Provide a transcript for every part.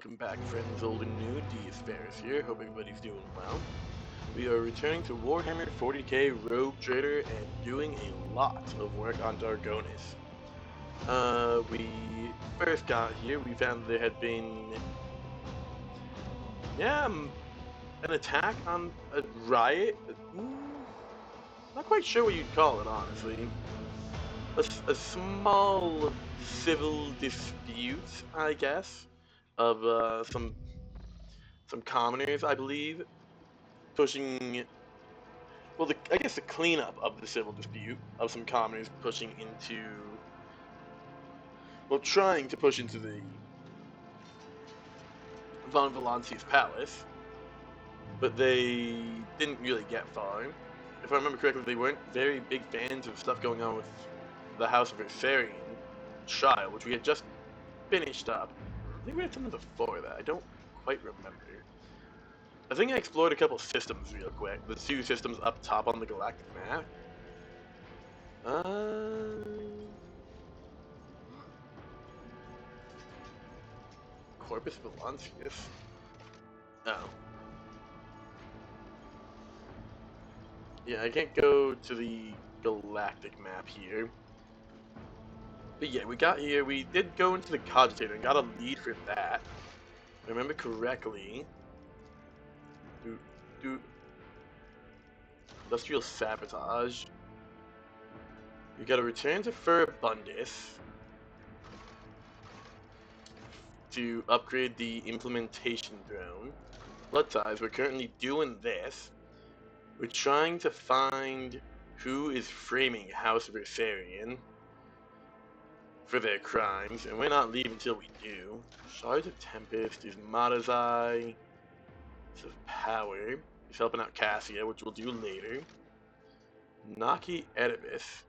welcome back friends old and new. Deis Ferrous here, hope everybody's doing well. We are returning to Warhammer 40k Rogue Trader and doing a lot of work on Dargonis. We first got here, we found there had been, an attack on a riot? Not quite sure what you'd call it, honestly. A small civil dispute, I guess, of some commoners, I believe, pushing. Well, I guess the cleanup of the civil dispute of some commoners pushing into, well, trying to push into the Von Valancia's palace, but they didn't really get far. If I remember correctly, they weren't very big fans of stuff going on with the House of Versarian trial, which we had just finished up. I think we had something before that. I don't quite remember. I think I explored a couple systems real quick. The two systems up top on the galactic map. Corpus Valancius. Oh. Yeah, I can't go to the galactic map here. But yeah, we got here. We did go into the Cogitator and got a lead for that. If I remember correctly. Industrial sabotage. We gotta return to Furibundus to upgrade the implementation drone. Blood ties, we're currently doing this. We're trying to find who is framing House Versarian for their crimes, and we're not leaving until we do. Shards of Tempest is Matazai. This is Power. He's helping out Cassia, which we'll do later. Naki Erebus.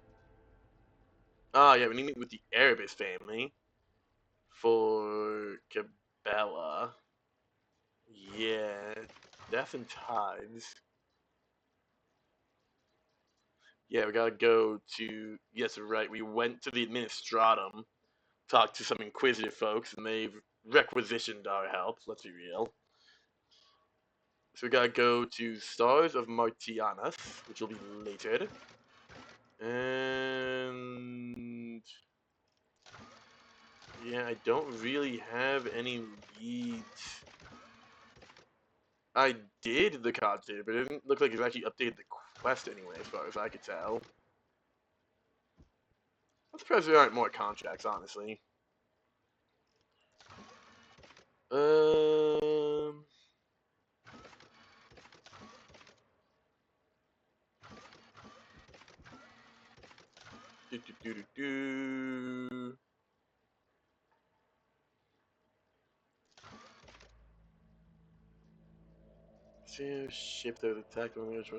Ah, yeah, we need to meet with the Erebus family for Cabela. Yeah, Death and Tides. Yeah, we gotta go to, yes, right, we went to the Administratum, talked to some Inquisitive folks, and they've requisitioned our help, let's be real. So we gotta go to Stars of Martianus, which will be later. And yeah, I don't really have any leads. I did the Cogitator, but it didn't look like it's actually updated the quest anyway, as far as I could tell. I'm surprised there aren't more contracts, honestly. Um... Do, do, do, do, do. See, ship that attacked on the edge.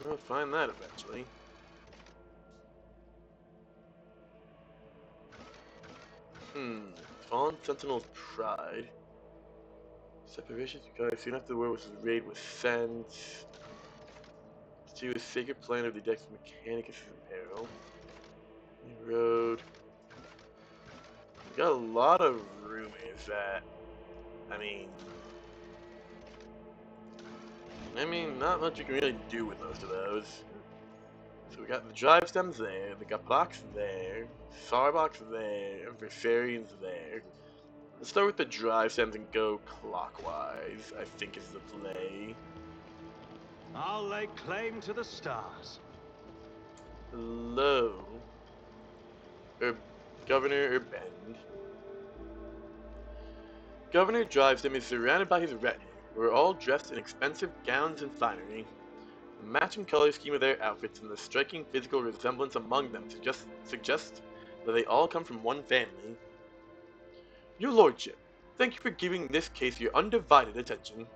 I'll find that eventually. Fallen Sentinel's Pride. Separation to guys soon after the war was raid was sent to a sacred plan of the Dex Mechanicus' peril. Road. We got a lot of rumors that, I mean, not much you can really do with most of those. So we got the drive stems there, the Gaplaks there, Sarbok's there, and Versarian's there. Let's start with the drive stems and go clockwise, I think is the play. I'll lay claim to the stars. Hello. Governor Urbend. Governor Drivestem is surrounded by his retinue, who are all dressed in expensive gowns and finery. The matching color scheme of their outfits and the striking physical resemblance among them suggest that they all come from one family. Your lordship, thank you for giving this case your undivided attention.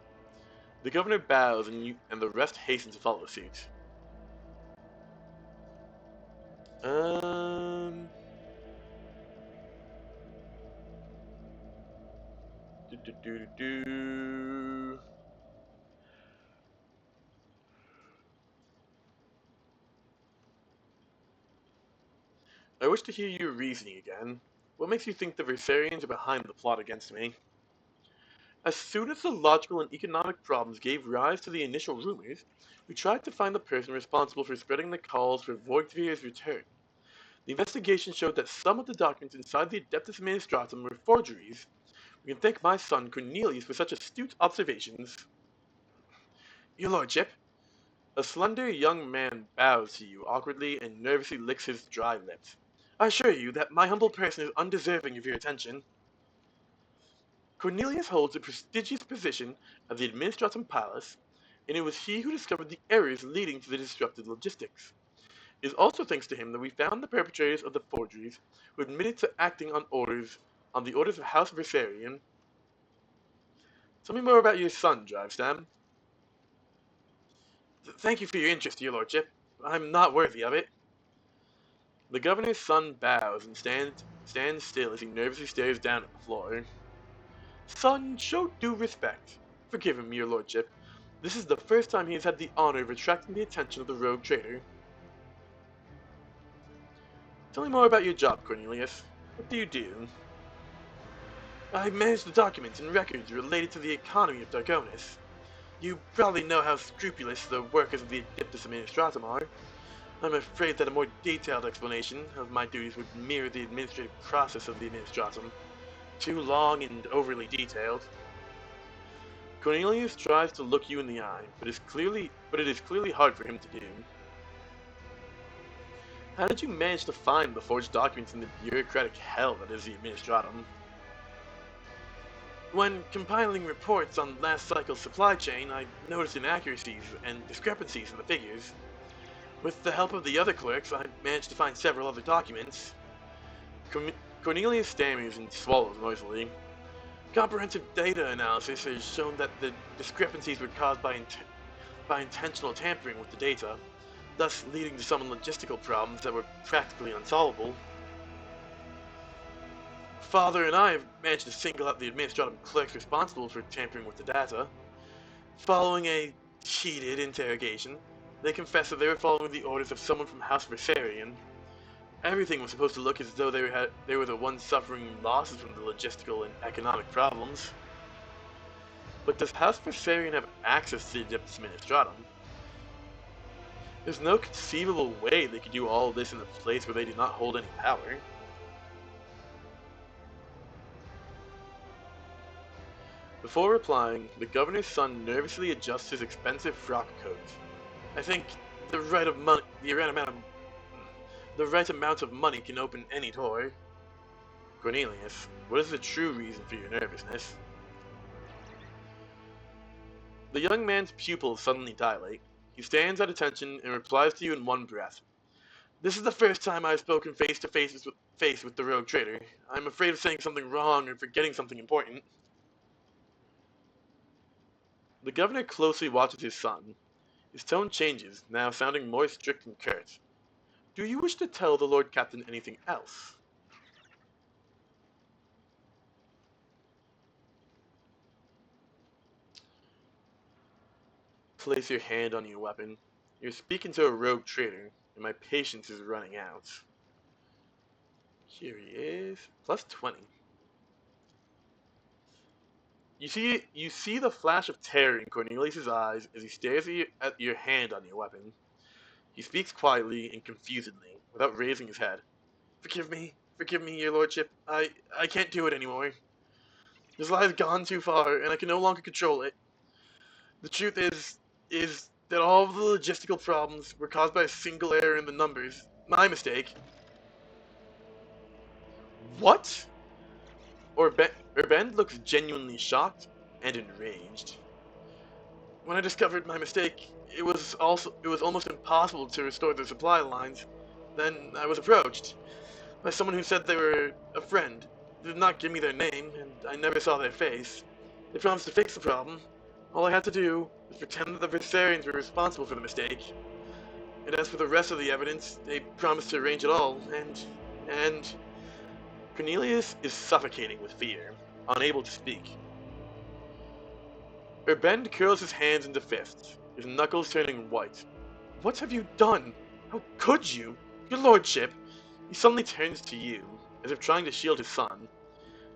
The governor bows and the rest hasten to follow suit. I wish to hear your reasoning again. What makes you think the Versarians are behind the plot against me? As soon as the logical and economic problems gave rise to the initial rumors, we tried to find the person responsible for spreading the calls for Voigtvir's return. The investigation showed that some of the documents inside the Adeptus Administratum were forgeries. We can thank my son Cornelius for such astute observations. Your lordship, a slender young man bows to you awkwardly and nervously licks his dry lips. I assure you that my humble person is undeserving of your attention. Cornelius holds a prestigious position at the Administratum Palace, and it was he who discovered the errors leading to the disrupted logistics. It is also thanks to him that we found the perpetrators of the forgeries, who admitted to acting on the orders of House Versarion. Tell me more about your son, Drivestam. Thank you for your interest, your lordship. I'm not worthy of it. The governor's son bows and stands still as he nervously stares down at the floor. Son, show due respect. Forgive him, your lordship. This is the first time he has had the honor of attracting the attention of the rogue trader. Tell me more about your job, Cornelius. What do you do? I manage the documents and records related to the economy of Dargonis. You probably know how scrupulous the workers of the Adeptus Administratum are. I'm afraid that a more detailed explanation of my duties would mirror the administrative process of the Administratum. Too long and overly detailed. Cornelius tries to look you in the eye, but it is clearly hard for him to do. How did you manage to find the forged documents in the bureaucratic hell that is the Administratum? When compiling reports on last cycle's supply chain, I noticed inaccuracies and discrepancies in the figures. With the help of the other clerks, I managed to find several other documents. Cornelius stammers and swallows noisily. Comprehensive data analysis has shown that the discrepancies were caused by intentional tampering with the data, thus leading to some logistical problems that were practically unsolvable. Father and I have managed to single out the administrative clerks responsible for tampering with the data. Following a heated interrogation, they confessed that they were following the orders of someone from House Versarion. Everything was supposed to look as though they were the ones suffering losses from the logistical and economic problems. But does House Versarion have access to the Adeptus Administratum? There's no conceivable way they could do all this in a place where they do not hold any power. Before replying, the governor's son nervously adjusts his expensive frock coat. I think the right amount of money can open any door. Cornelius, what is the true reason for your nervousness? The young man's pupils suddenly dilate. He stands at attention and replies to you in one breath. This is the first time I have spoken face to face with the rogue trader. I'm afraid of saying something wrong or forgetting something important. The governor closely watches his son. His tone changes, now sounding more strict and curt. Do you wish to tell the Lord Captain anything else? Place your hand on your weapon. You're speaking to a rogue trader, and my patience is running out. Here he is. Plus 20. You see the flash of terror in Cornelius' eyes as he stares at your hand on your weapon. He speaks quietly and confusedly, without raising his head. Forgive me, your lordship. I can't do it anymore. This lie has gone too far, and I can no longer control it. The truth is that all of the logistical problems were caused by a single error in the numbers. My mistake. What? Urbend looks genuinely shocked and enraged. When I discovered my mistake, it was almost impossible to restore the supply lines. Then I was approached by someone who said they were a friend. They did not give me their name, and I never saw their face. They promised to fix the problem. All I had to do was pretend that the Versarians were responsible for the mistake. And as for the rest of the evidence, they promised to arrange it all, and... Cornelius is suffocating with fear, unable to speak. Urbend curls his hands into fists, his knuckles turning white. What have you done? How could you? Your lordship! He suddenly turns to you, as if trying to shield his son.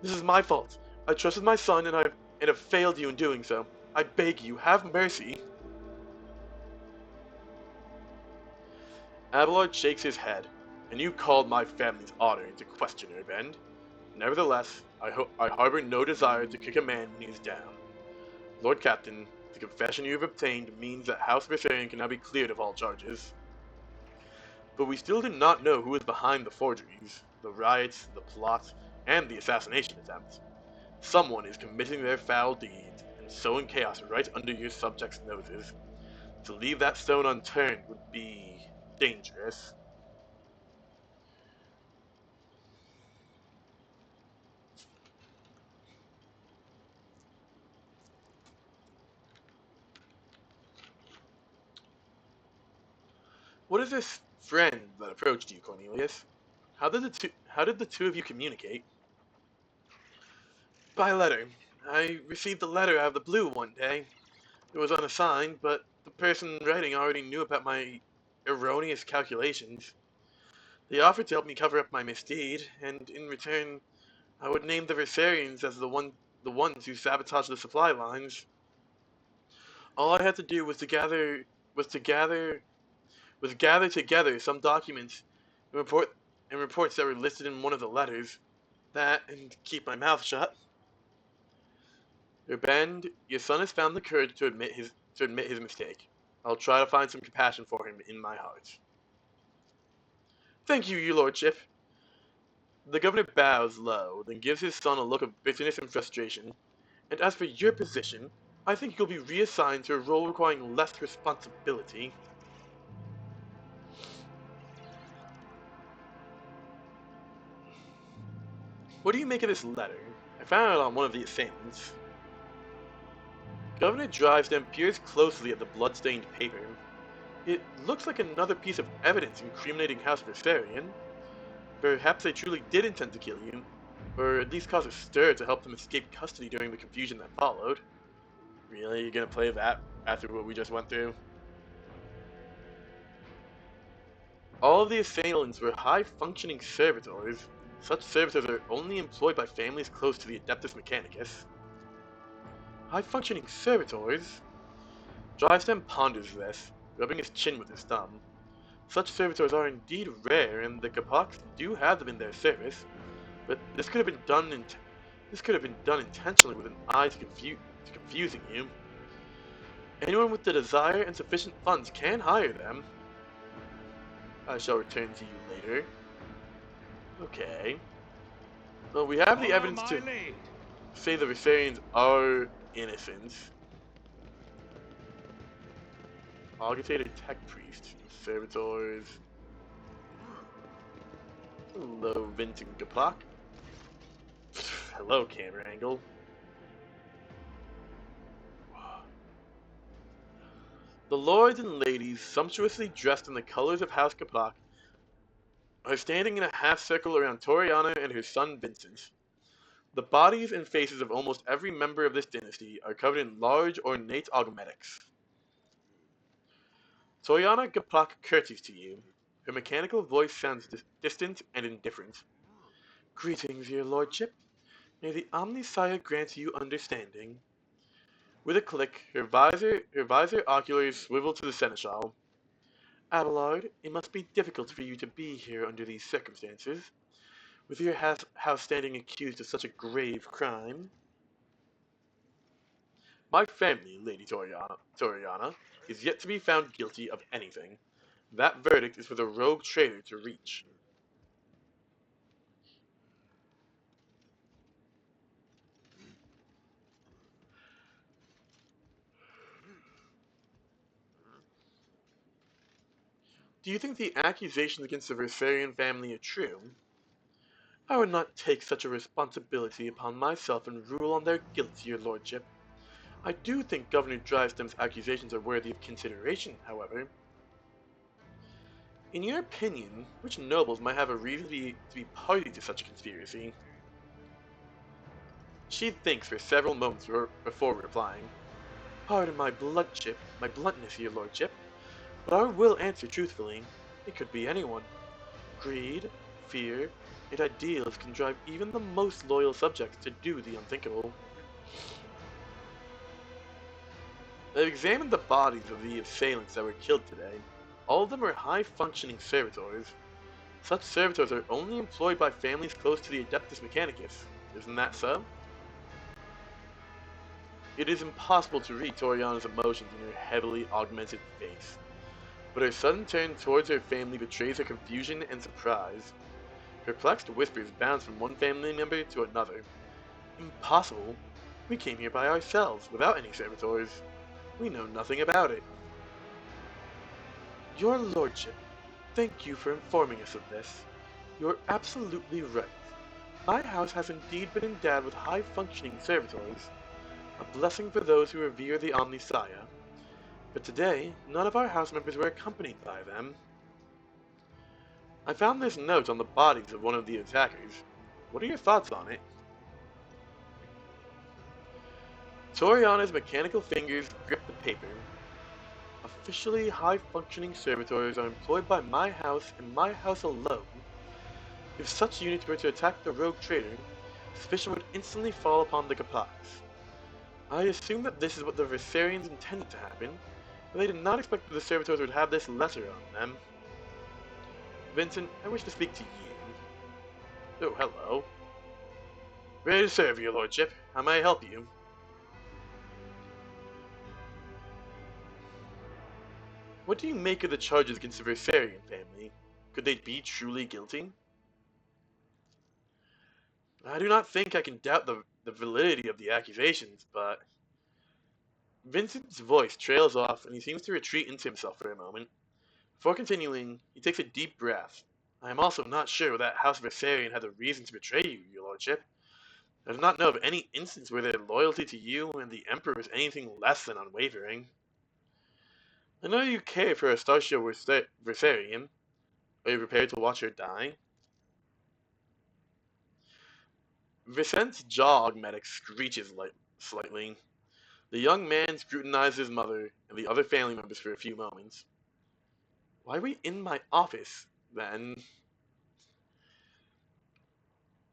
This is my fault. I trusted my son, and and have failed you in doing so. I beg you, have mercy. Abelard shakes his head. And you called my family's honor into question, Urbend. Nevertheless, I harbor no desire to kick a man when he is down. Lord Captain, the confession you have obtained means that House Viserion can now be cleared of all charges. But we still do not know who is behind the forgeries, the riots, the plot, and the assassination attempt. Someone is committing their foul deeds and sowing chaos right under your subjects' noses. To leave that stone unturned would be dangerous. What is this friend that approached you, Cornelius? How did the two of you communicate? By letter. I received a letter out of the blue one day. It was unassigned, but the person writing already knew about my erroneous calculations. They offered to help me cover up my misdeed, and in return, I would name the Versarians as the ones who sabotaged the supply lines. All I had to do was to gather was gather together some documents and reports that were listed in one of the letters. That and keep my mouth shut. Urband, your son has found the courage to admit his mistake. I'll try to find some compassion for him in my heart. Thank you, your lordship. The governor bows low, then gives his son a look of bitterness and frustration. And as for your position, I think you'll be reassigned to a role requiring less responsibility. What do you make of this letter? I found it on one of the assailants. Governor Drivestem peers closely at the blood-stained paper. It looks like another piece of evidence incriminating House Versarion. Perhaps they truly did intend to kill you, or at least cause a stir to help them escape custody during the confusion that followed. Really? You're gonna play that after what we just went through? All of the assailants were high-functioning servitors. Such servitors are only employed by families close to the Adeptus Mechanicus. High-functioning servitors? Drivestem ponders this, rubbing his chin with his thumb. Such servitors are indeed rare, and the Kapaks do have them in their service, but this could have been done intentionally with an eye to confusing you. Anyone with the desire and sufficient funds can hire them. I shall return to you later. Okay. Well, we have the evidence to say the Viserians are innocent. Augutated Tech Priest, Servitors. Hello, Vincent Kapak. Hello, camera angle. The lords and ladies, sumptuously dressed in the colors of House Kapak, are standing in a half circle around Toriana and her son Vincent. The bodies and faces of almost every member of this dynasty are covered in large, ornate augmetics. Toriana Kapak curtsies to you. Her mechanical voice sounds distant and indifferent. Greetings, your lordship. May the Omnisire grant you understanding. With a click, her visor oculars swivel to the seneschal. Abelard, it must be difficult for you to be here under these circumstances, with your house standing accused of such a grave crime. My family, Lady Toriana, is yet to be found guilty of anything. That verdict is for the rogue traitor to reach. Do you think the accusations against the Versarion family are true? I would not take such a responsibility upon myself and rule on their guilt, your lordship. I do think Governor Drivestem's accusations are worthy of consideration, however. In your opinion, which nobles might have a reason to be party to such a conspiracy? She thinks for several moments before replying. Pardon my bluntness, your lordship, but I will answer truthfully. It could be anyone. Greed, fear, and ideals can drive even the most loyal subjects to do the unthinkable. I've examined the bodies of the assailants that were killed today. All of them are high-functioning servitors. Such servitors are only employed by families close to the Adeptus Mechanicus. Isn't that so? It is impossible to read Toriana's emotions in her heavily augmented face, but her sudden turn towards her family betrays her confusion and surprise. Perplexed whispers bounce from one family member to another. Impossible? We came here by ourselves, without any servitors. We know nothing about it. Your lordship, thank you for informing us of this. You're absolutely right. My house has indeed been endowed with high-functioning servitors, a blessing for those who revere the Omnissiah. But today, none of our house members were accompanied by them. I found this note on the bodies of one of the attackers. What are your thoughts on it? Toriana's mechanical fingers grip the paper. Officially high-functioning servitors are employed by my house and my house alone. If such units were to attack the rogue trader, suspicion would instantly fall upon the Capacs. I assume that this is what the Viserians intended to happen, but they did not expect that the servitors would have this letter on them. Vincent, I wish to speak to you. Oh, hello. Ready to serve, your lordship. How may I help you? What do you make of the charges against the Viserian family? Could they be truly guilty? I do not think I can doubt the validity of the accusations, but... Vincent's voice trails off, and he seems to retreat into himself for a moment. Before continuing, he takes a deep breath. I am also not sure that House Viserion had a reason to betray you, your lordship. I do not know of any instance where their loyalty to you and the Emperor is anything less than unwavering. I know you care for Astartia Viserion. Are you prepared to watch her die? Vicent's jaw augmetic screeches slightly. The young man scrutinized his mother and the other family members for a few moments. Why are we in my office, then?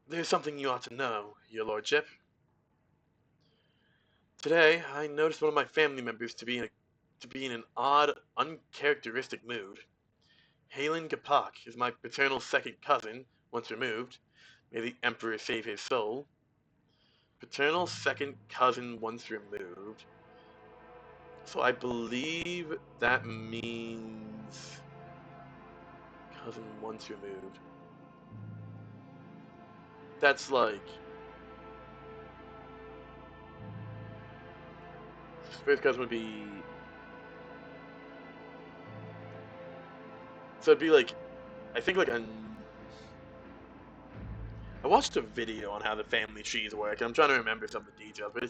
There's something you ought to know, your lordship. Today, I noticed one of my family members to be in an odd, uncharacteristic mood. Halen Kapak is my paternal second cousin, once removed. May the Emperor save his soul. Paternal second cousin once removed. So I believe that means cousin once removed. That's like first cousin would be, so it'd be like, I think like I watched a video on how the family trees work, and I'm trying to remember some of the details, but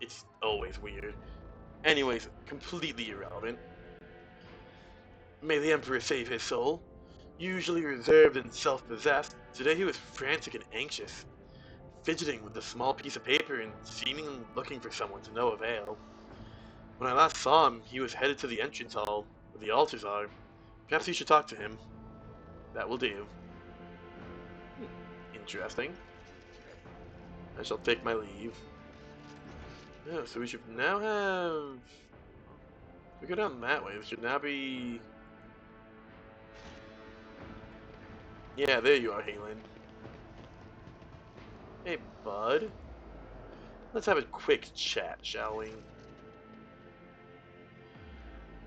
it's always weird. Anyways, completely irrelevant. May the Emperor save his soul. Usually reserved and self-possessed, today he was frantic and anxious, fidgeting with a small piece of paper and seemingly looking for someone to no avail. When I last saw him, he was headed to the entrance hall, where the altars are. Perhaps you should talk to him. That will do. Interesting. I shall take my leave. Yeah, so we should now have... If we go down that way, this should now be... Yeah, there you are, Halen. Hey, bud. Let's have a quick chat, shall we?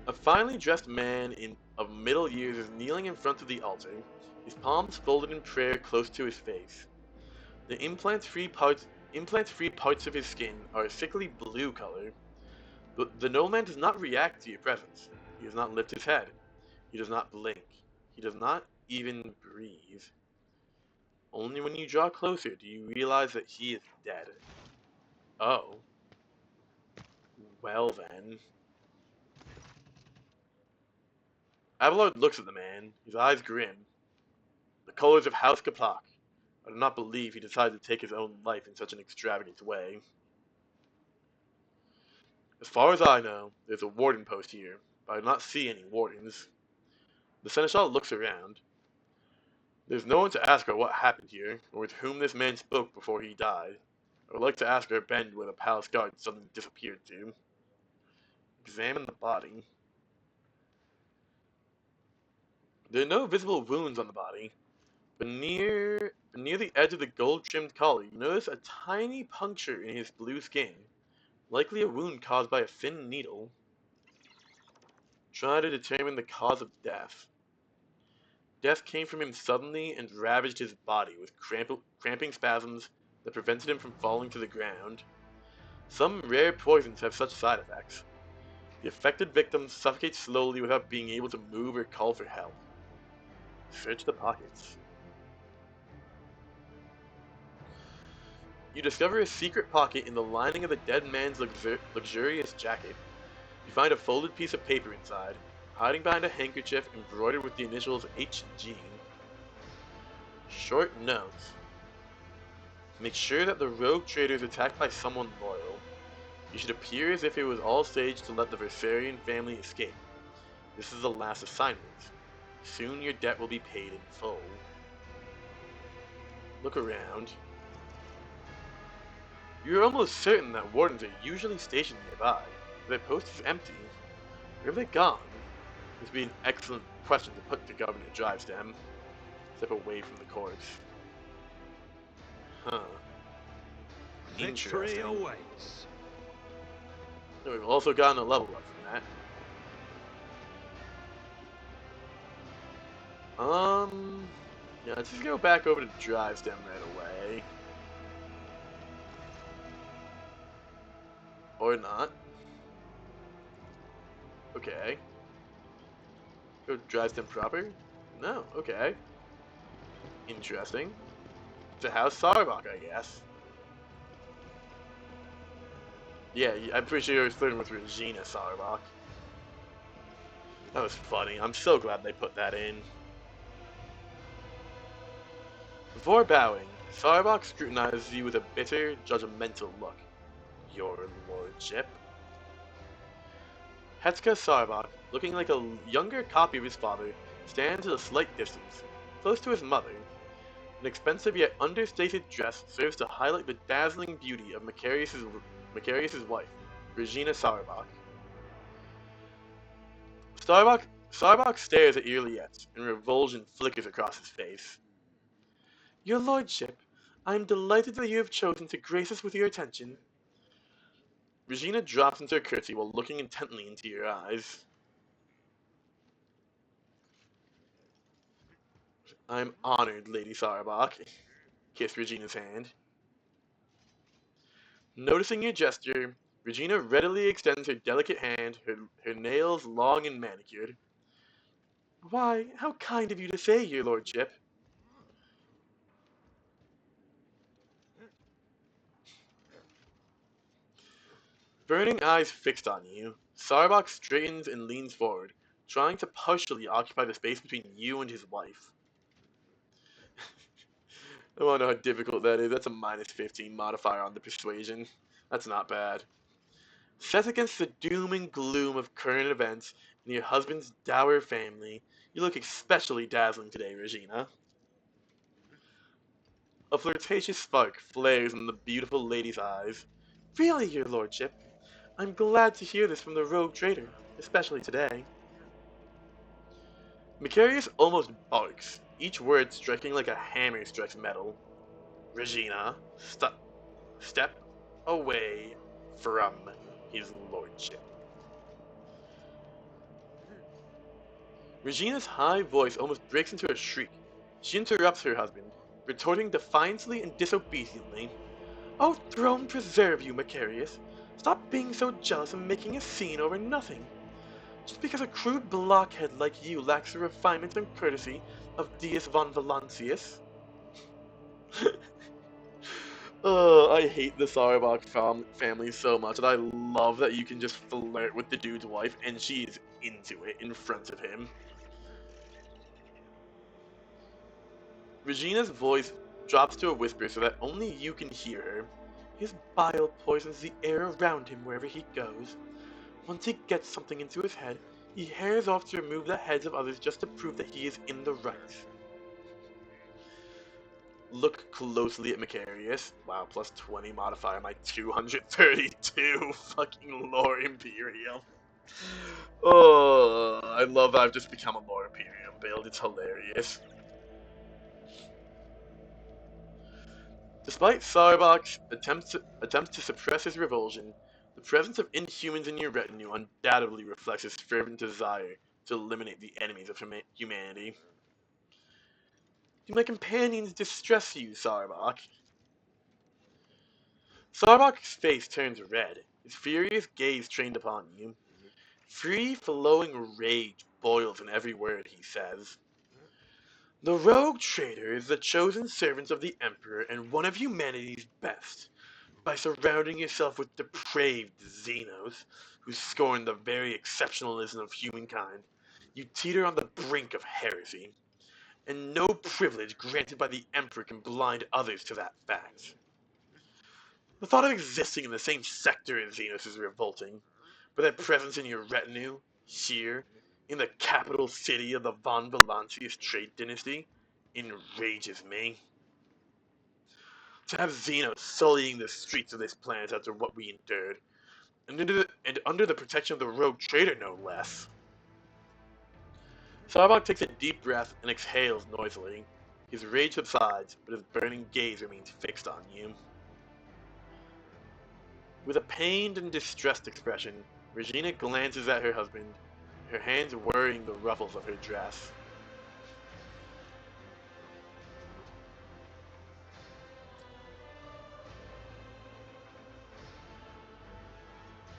A finely dressed man of middle years is kneeling in front of the altar, his palms folded in prayer close to his face. The implant-free parts of his skin are a sickly blue color. The nobleman does not react to your presence. He does not lift his head. He does not blink. He does not even breathe. Only when you draw closer do you realize that he is dead. Oh. Well then. Abelard looks at the man, his eyes grim. The colors of House Kapak. I do not believe he decided to take his own life in such an extravagant way. As far as I know, there's a warden post here, but I do not see any wardens. The seneschal looks around. There's no one to ask her what happened here, or with whom this man spoke before he died. I would like to ask her Bend where the palace guard suddenly disappeared to. Examine the body. There are no visible wounds on the body, but near the edge of the gold-trimmed collar, you notice a tiny puncture in his blue skin, likely a wound caused by a thin needle. Try to determine the cause of death. Death came from him suddenly and ravaged his body with cramping spasms that prevented him from falling to the ground. Some rare poisons have such side effects. The affected victim suffocates slowly without being able to move or call for help. Search the pockets. You discover a secret pocket in the lining of the dead man's luxurious jacket. You find a folded piece of paper inside, hiding behind a handkerchief embroidered with the initials HG. Short notes. Make sure that the rogue trader is attacked by someone loyal. You should appear as if it was all staged to let the Versarian family escape. This is the last assignment. Soon your debt will be paid in full. Look around. You're almost certain that wardens are usually stationed nearby. Their post is empty. Where have they gone? This would be an excellent question to put to Governor Drivestem. Step away from the corpse. Huh. Victory Interesting. awaits. We've also gotten a level up from that. Yeah, let's just go back over to Drivestem right away. Or not. Okay. Go Drivestem proper? No, okay. Interesting. It's a House Sarbach, I guess. Yeah, I'm pretty sure you're flirting with Regina Sarbach. That was funny. I'm so glad they put that in. Before bowing, Sarbach scrutinizes you with a bitter, judgmental look. Your lordship. Hetzka Sarbach, looking like a younger copy of his father, stands at a slight distance, close to his mother. An expensive yet understated dress serves to highlight the dazzling beauty of Macarius's wife, Regina Sarbach. Sarbach stares at Irliet, and revulsion flickers across his face. Your lordship, I am delighted that you have chosen to grace us with your attention. Regina drops into a curtsy while looking intently into your eyes. I am honored, Lady Sarbach. Kiss Regina's hand. Noticing your gesture, Regina readily extends her delicate hand, her nails long and manicured. Why, how kind of you to say, your lordship. Burning eyes fixed on you, Sarbach straightens and leans forward, trying to partially occupy the space between you and his wife. I want to know how difficult that is. That's a minus 15 modifier on the persuasion. That's not bad. Set against the doom and gloom of current events and your husband's dour family, you look especially dazzling today, Regina. A flirtatious spark flares in the beautiful lady's eyes. Really, your lordship? I'm glad to hear this from the rogue trader, especially today. Macarius almost barks, each word striking like a hammer strikes metal. Regina, step away from his lordship. Regina's high voice almost breaks into a shriek. She interrupts her husband, retorting defiantly and disobediently. Oh, throne preserve you, Macarius. Stop being so jealous and making a scene over nothing. Just because a crude blockhead like you lacks the refinement and courtesy of Deis von Valancius. Oh, I hate the Sarbach family so much, and I love that you can just flirt with the dude's wife, and she is into it in front of him. Regina's voice drops to a whisper so that only you can hear her. His bile poisons the air around him wherever he goes. Once he gets something into his head, he hairs off to remove the heads of others just to prove that he is in the right. Look closely at Macarius. Wow, plus 20 modifier, my 232 fucking lore Imperial. Oh, I love that I've just become a Lord Imperium build. It's hilarious. Despite Sarbok's attempts to suppress his revulsion, the presence of inhumans in your retinue undoubtedly reflects his fervent desire to eliminate the enemies of humanity. Do my companions distress you, Sarbok? Sarbok's face turns red, his furious gaze trained upon you. Free-flowing rage boils in every word he says. The rogue trader is the chosen servant of the Emperor and one of humanity's best. By surrounding yourself with depraved Xenos, who scorn the very exceptionalism of humankind, you teeter on the brink of heresy, and no privilege granted by the Emperor can blind others to that fact. The thought of existing in the same sector as Xenos is revolting, but their presence in your retinue, here, in the capital city of the Von Valancius trade dynasty, enrages me. To have Xenos sullying the streets of this planet after what we endured, and under the protection of the rogue trader, no less. Sarbok takes a deep breath and exhales noisily. His rage subsides, but his burning gaze remains fixed on you. With a pained and distressed expression, Regina glances at her husband, her hands worrying the ruffles of her dress.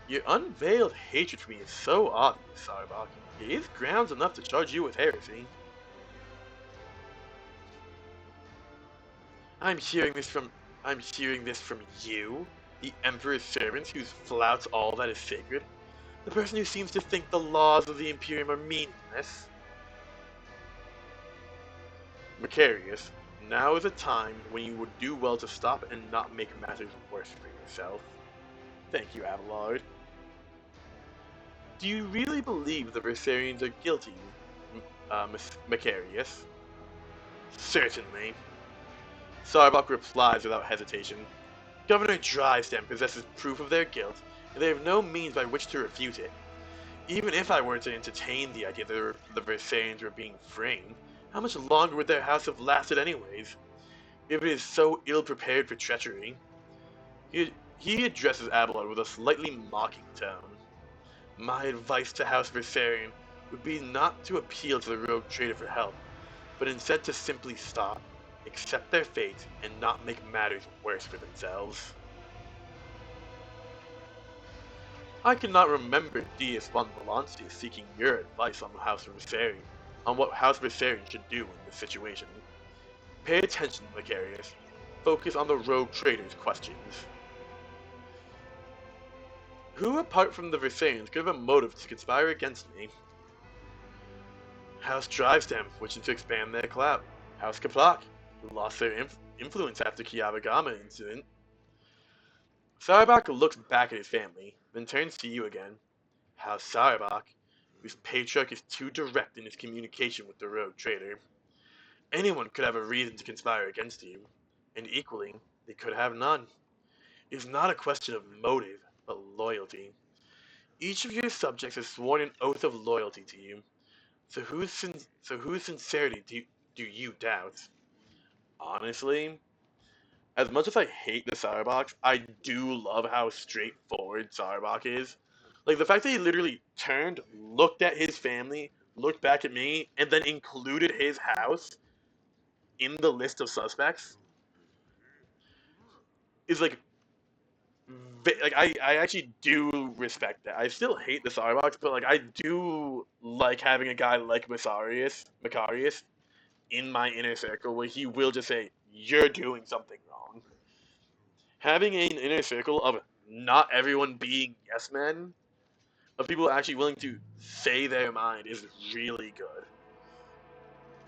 Your unveiled hatred for me is so obvious, Sarbok. It is grounds enough to charge you with heresy. I'm hearing this from I'm hearing this from you, the Emperor's servant who flouts all that is sacred, the person who seems to think the laws of the Imperium are meaningless. Macarius, now is a time when you would do well to stop and not make matters worse for yourself. Thank you, Abelard. Do you really believe the Versarians are guilty, Macarius? Certainly. Sarbok replies without hesitation. Governor Drysdale possesses proof of their guilt, and they have no means by which to refute it. Even if I were to entertain the idea that the Versarians were being framed, how much longer would their house have lasted anyways? If it is so ill prepared for treachery. He addresses Abelard with a slightly mocking tone. My advice to House Versarion would be not to appeal to the rogue trader for help, but instead to simply stop, accept their fate, and not make matters worse for themselves. I cannot remember Deis von Valancius seeking your advice on what House Viserion should do in this situation. Pay attention, Macarius. Focus on the rogue trader's questions. Who apart from the Viserions could have a motive to conspire against me? House Drivestem, wishing to expand their clout. House Kaplak, who lost their influence after Kiavagama incident. Sarbak looks back at his family, then turns to you again. House Sarbak, whose patriarch is too direct in his communication with the rogue trader. Anyone could have a reason to conspire against you, and equally, they could have none. It is not a question of motive, but loyalty. Each of your subjects has sworn an oath of loyalty to you, so whose sincerity do you doubt? Honestly, as much as I hate the Sarbox, I do love how straightforward Sarbok is. Like, the fact that he literally turned, looked at his family, looked back at me, and then included his house in the list of suspects is like, I actually do respect that. I still hate the Sarbox, but like I do like having a guy like Macarius in my inner circle where he will just say, "You're doing something wrong." Having an inner circle of not everyone being yes men, of people actually willing to say their mind is really good.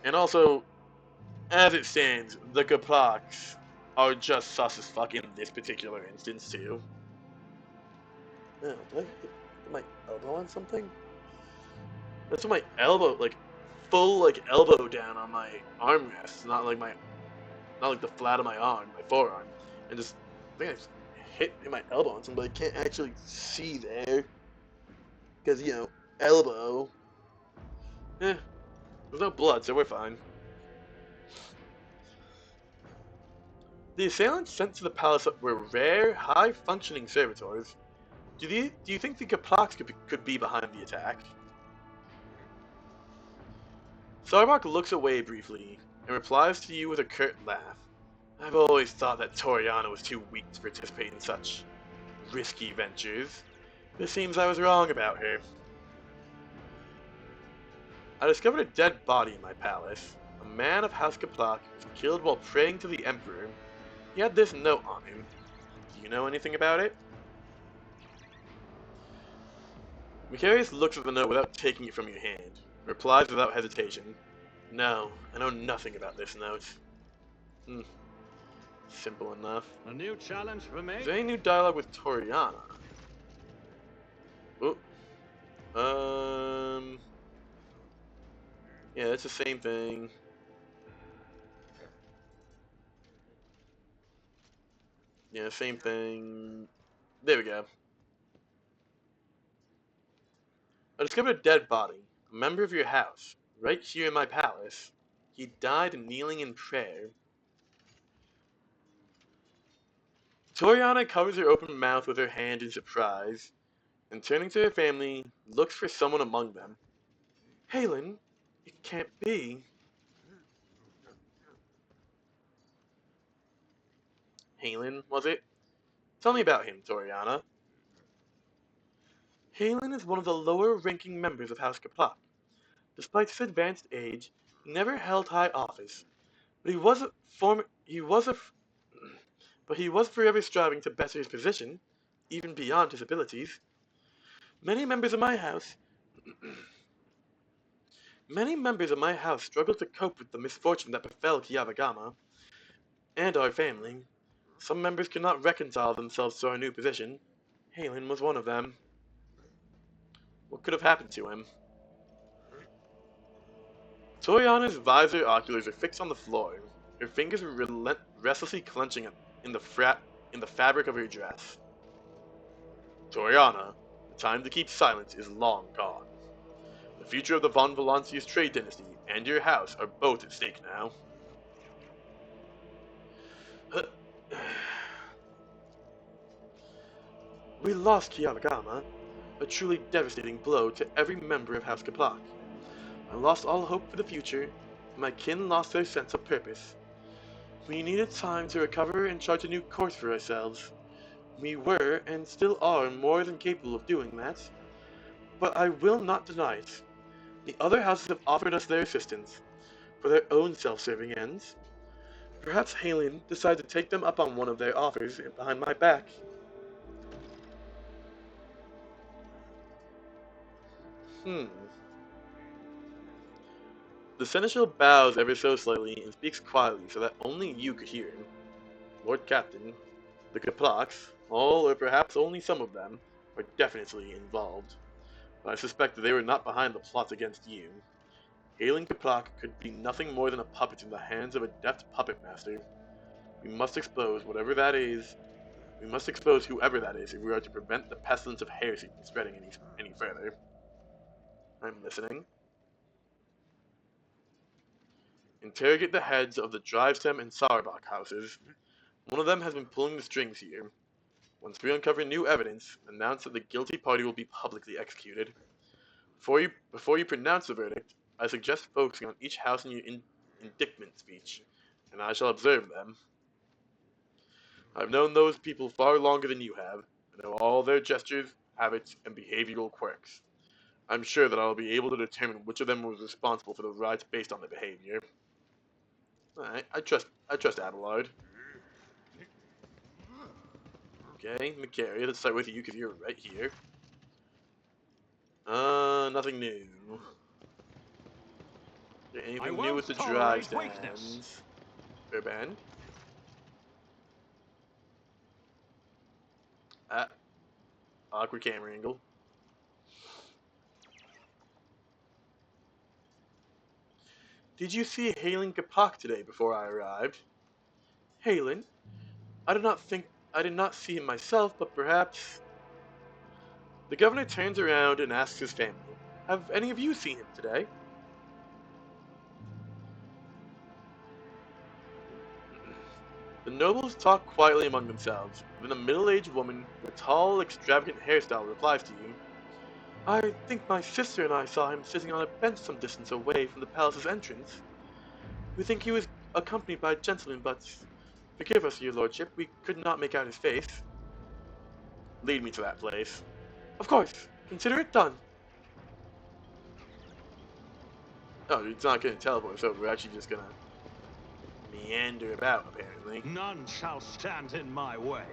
And also, as it stands, the Kaplaks are just sus as fuck in this particular instance too. Oh, did I hit my elbow on something? That's my elbow, like full like elbow down on my armrest, not like the flat of my arm, my forearm, and just I think I just hit my elbow on something, but I can't actually see there. Because, you know, elbow. There's no blood, so we're fine. The assailants sent to the palace were rare, high-functioning servitors. Do you think the Kaplaks could be behind the attack? Sarbok looks away briefly and replies to you with a curt laugh. I've always thought that Toriana was too weak to participate in such risky ventures. But it seems I was wrong about her. I discovered a dead body in my palace. A man of House Kaplak was killed while praying to the Emperor. He had this note on him. Do you know anything about it? Macarius looks at the note without taking it from your hand. Replies without hesitation. No, I know nothing about this note. Simple enough. A new challenge for me? Is there any new dialogue with Toriana? Oh. Yeah, it's the same thing. Yeah, same thing. There we go. I discovered a dead body, a member of your house, right here in my palace. He died kneeling in prayer. Toriana covers her open mouth with her hand in surprise, and turning to her family, looks for someone among them. Halen, it can't be. Halen, was it? Tell me about him, Toriana. Halen is one of the lower-ranking members of House Kaplak. Despite his advanced age, he never held high office, but he was forever striving to better his position, even beyond his abilities. Many members of my house, many members of my house struggled to cope with the misfortune that befell Kiavagama and our family. Some members could not reconcile themselves to our new position. Halen was one of them. What could have happened to him? Toriana's visor oculars are fixed on the floor. Her fingers restlessly clenching in the fabric of her dress. Toriana, the time to keep silent is long gone. The future of the von Valancius trade dynasty and your house are both at stake now. We lost Kiavagama, a truly devastating blow to every member of House Kaplak. I lost all hope for the future, and my kin lost their sense of purpose. We needed time to recover and chart a new course for ourselves. We were, and still are, more than capable of doing that. But I will not deny it. The other houses have offered us their assistance, for their own self-serving ends. Perhaps Halen decided to take them up on one of their offers behind my back. The seneschal bows ever so slightly and speaks quietly so that only you could hear him. Lord Captain, the Kaplaks, all or perhaps only some of them, are definitely involved. But I suspect that they were not behind the plots against you. Halen Kaplak could be nothing more than a puppet in the hands of a deft puppet master. We must expose whatever that is. We must expose whoever that is if we are to prevent the pestilence of heresy from spreading any further. I'm listening. Interrogate the heads of the Drivestem and Sauerbach houses. One of them has been pulling the strings here. Once we uncover new evidence, announce that the guilty party will be publicly executed. Before you pronounce the verdict, I suggest focusing on each house in your indictment speech, and I shall observe them. I've known those people far longer than you have. I know all their gestures, habits, and behavioral quirks. I'm sure that I'll be able to determine which of them was responsible for the riots based on their behavior. Alright, I trust Abelard. Okay, Macari, let's start with you because you're right here. Nothing new. Is there anything new with the drive stands? Fair band. Awkward camera angle. Did you see Halen Kapak today before I arrived? Halen? I did not see him myself, but perhaps... The governor turns around and asks his family, "Have any of you seen him today?" The nobles talk quietly among themselves. Then a middle-aged woman with a tall, extravagant hairstyle replies to you, "I think my sister and I saw him sitting on a bench some distance away from the palace's entrance. We think he was accompanied by a gentleman, but forgive us, your lordship, we could not make out his face." "Lead me to that place." "Of course, consider it done." Oh, it's not gonna teleport, so we're actually just gonna meander about, apparently. None shall stand in my way.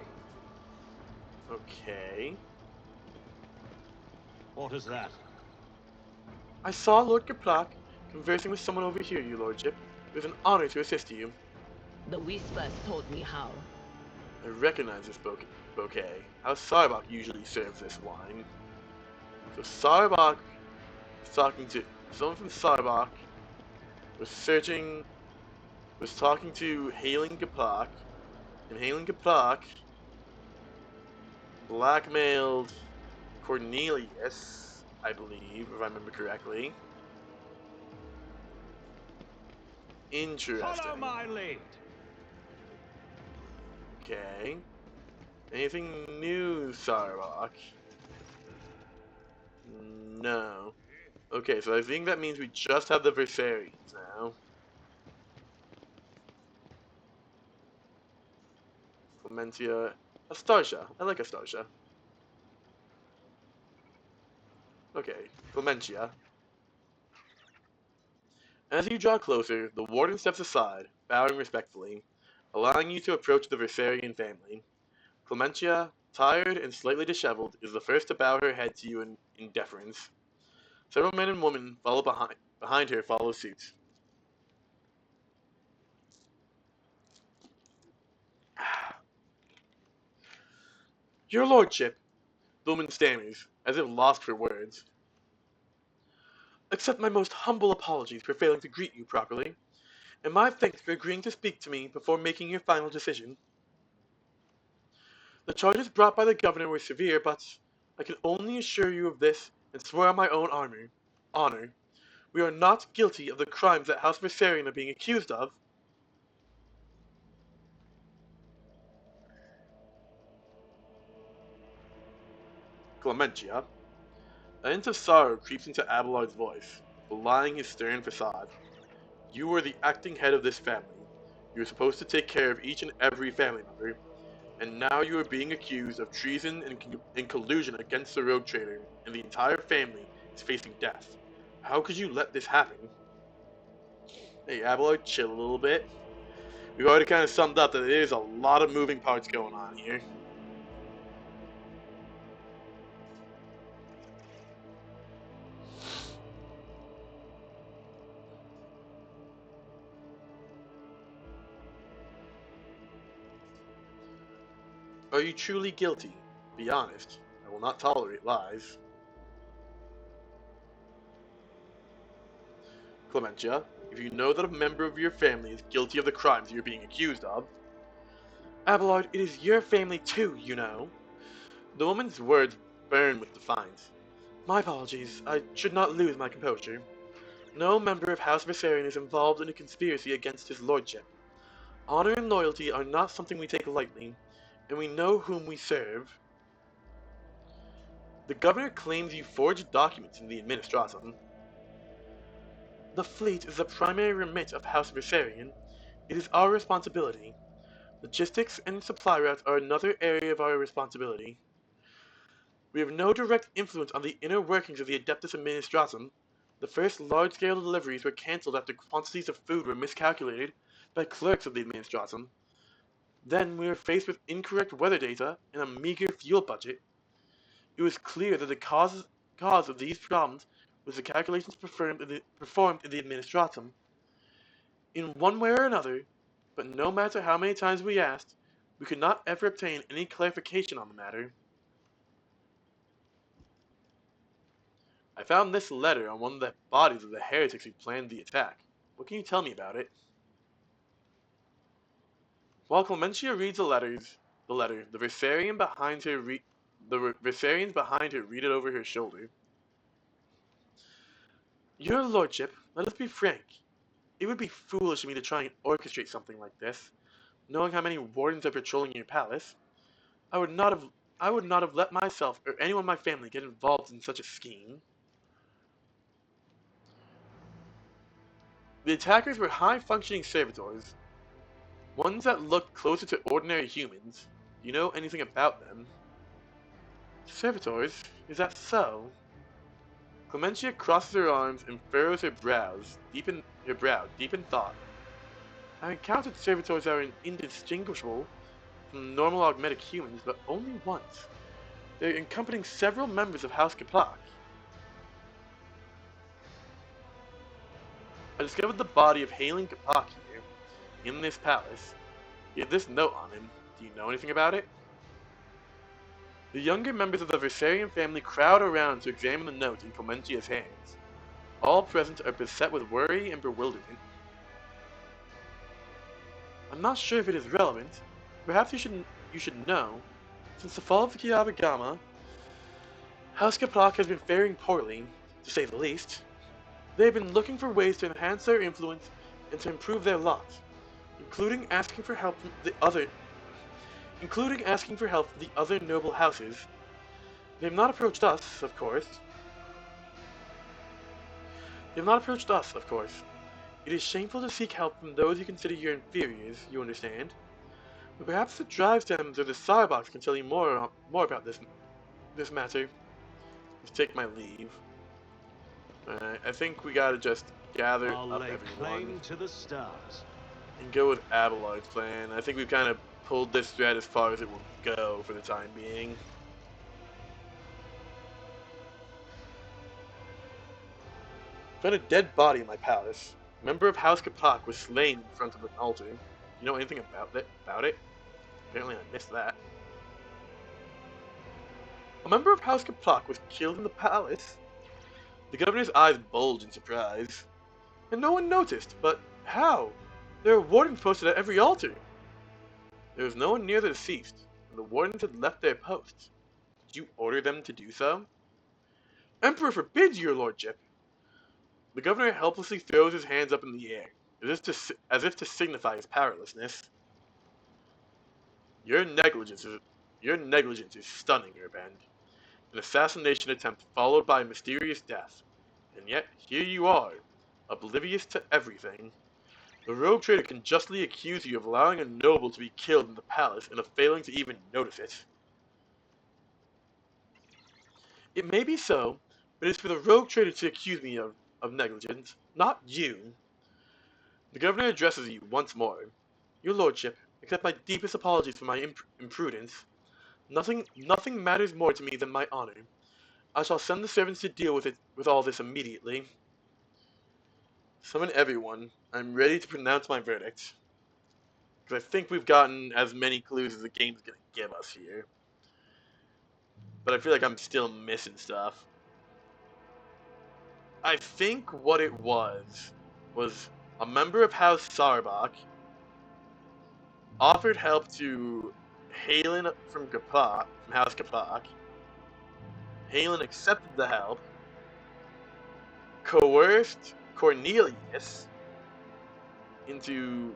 Okay. What is that? "I saw Lord Kaplak conversing with someone over here, your lordship. It was an honor to assist you." The whispers told me how. "I recognize this bouquet. How Sarbach usually serves this wine." So Sarbach was talking to someone from Sarbach, was talking to Hailing Kaplak, and Hailing Kaplak blackmailed Cornelius, I believe, if I remember correctly. Interesting. Follow my lead. Okay. Anything new, Sarbach? No. Okay, so I think that means we just have the Versarians now. Clementia. Astartia. I like Astartia. Okay, Clementia. As you draw closer, the warden steps aside, bowing respectfully, allowing you to approach the Versarian family. Clementia, tired and slightly disheveled, is the first to bow her head to you in deference. Several men and women behind her follow suit. "Your lordship," the woman stammers, as if lost for words. "Accept my most humble apologies for failing to greet you properly, and my thanks for agreeing to speak to me before making your final decision. The charges brought by the governor were severe, but I can only assure you of this and swear on my own honor. We are not guilty of the crimes that House Versarion are being accused of." Clementia. A hint of sorrow creeps into Abelard's voice, belying his stern facade. "You are the acting head of this family. You are supposed to take care of each and every family member, and now you are being accused of treason and collusion against the rogue trader, and the entire family is facing death. How could you let this happen?" Hey, Abelard, chill a little bit. We've already kind of summed up that there's a lot of moving parts going on here. Are you truly guilty? Be honest. I will not tolerate lies. Clementia, if you know that a member of your family is guilty of the crimes you're being accused of. Abelard, it is your family too, you know. The woman's words burn with defiance. My apologies. I should not lose my composure. No member of House Versarion is involved in a conspiracy against his lordship. Honor and loyalty are not something we take lightly, and we know whom we serve. The governor claims you forged documents in the Administratum. The fleet is the primary remit of House Versarion. It is our responsibility. Logistics and supply routes are another area of our responsibility. We have no direct influence on the inner workings of the Adeptus Administratum. The first large-scale deliveries were cancelled after quantities of food were miscalculated by clerks of the Administratum. Then we were faced with incorrect weather data and a meager fuel budget. It was clear that the cause of these problems was the calculations performed in the Administratum. In one way or another, but no matter how many times we asked, we could not ever obtain any clarification on the matter. I found this letter on one of the bodies of the heretics who planned the attack. What can you tell me about it?" While Clementia reads the letter, the Versarian behind her The Viserians behind her read it over her shoulder. Your lordship, let us be frank. It would be foolish of me to try and orchestrate something like this, knowing how many wardens are patrolling your palace. I would not have let myself or anyone in my family get involved in such a scheme. The attackers were high-functioning servitors, ones that looked closer to ordinary humans. Do you know anything about them? Servitors? Is that so? Clementia crosses her arms and furrows her brow, deep in thought. I encountered servitors that are indistinguishable from normal augmetic humans, but only once. They're accompanying several members of House Kaplak. I discovered the body of Hailing Kaplak here, in this palace. He had this note on him. Do you know anything about it? The younger members of the Versarian family crowd around to examine the note in Clementia's hands. All present are beset with worry and bewilderment. I'm not sure if it is relevant. Perhaps you should know. Since the fall of the Kiabagama, House Kaplak has been faring poorly, to say the least. They have been looking for ways to enhance their influence and to improve their lot, including asking for help from the other noble houses. They have not approached us, of course. It is shameful to seek help from those you consider your inferiors, you understand. But perhaps the drive stems or the Starbox can tell you more about this matter. Let's take my leave. Alright, I think we gotta just gather I'll up lay everyone claim to the stars. and go with Abelard's plan. I think we've kind of pulled this thread as far as it will go for the time being. Found a dead body in my palace. A member of House Kapak was slain in front of an altar. You know anything about it? Apparently I missed that. A member of House Kapak was killed in the palace? The governor's eyes bulged in surprise. And no one noticed, but how? There were wardens posted at every altar. There was no one near the deceased, and the wardens had left their posts. Did you order them to do so? Emperor forbids, your lordship! The governor helplessly throws his hands up in the air, as if to signify his powerlessness. Your negligence is stunning, Urband. An assassination attempt followed by a mysterious death. And yet, here you are, oblivious to everything. The rogue trader can justly accuse you of allowing a noble to be killed in the palace and of failing to even notice it. It may be so, but it is for the rogue trader to accuse me of negligence, not you. The governor addresses you once more. Your lordship, accept my deepest apologies for my imprudence. Nothing matters more to me than my honor. I shall send the servants to deal with all this immediately. Summon everyone. I'm ready to pronounce my verdict. Because I think we've gotten as many clues as the game's gonna give us here. But I feel like I'm still missing stuff. I think what it was a member of House Sarbak offered help to Halen from House Kapak. Halen accepted the help, coerced Cornelius into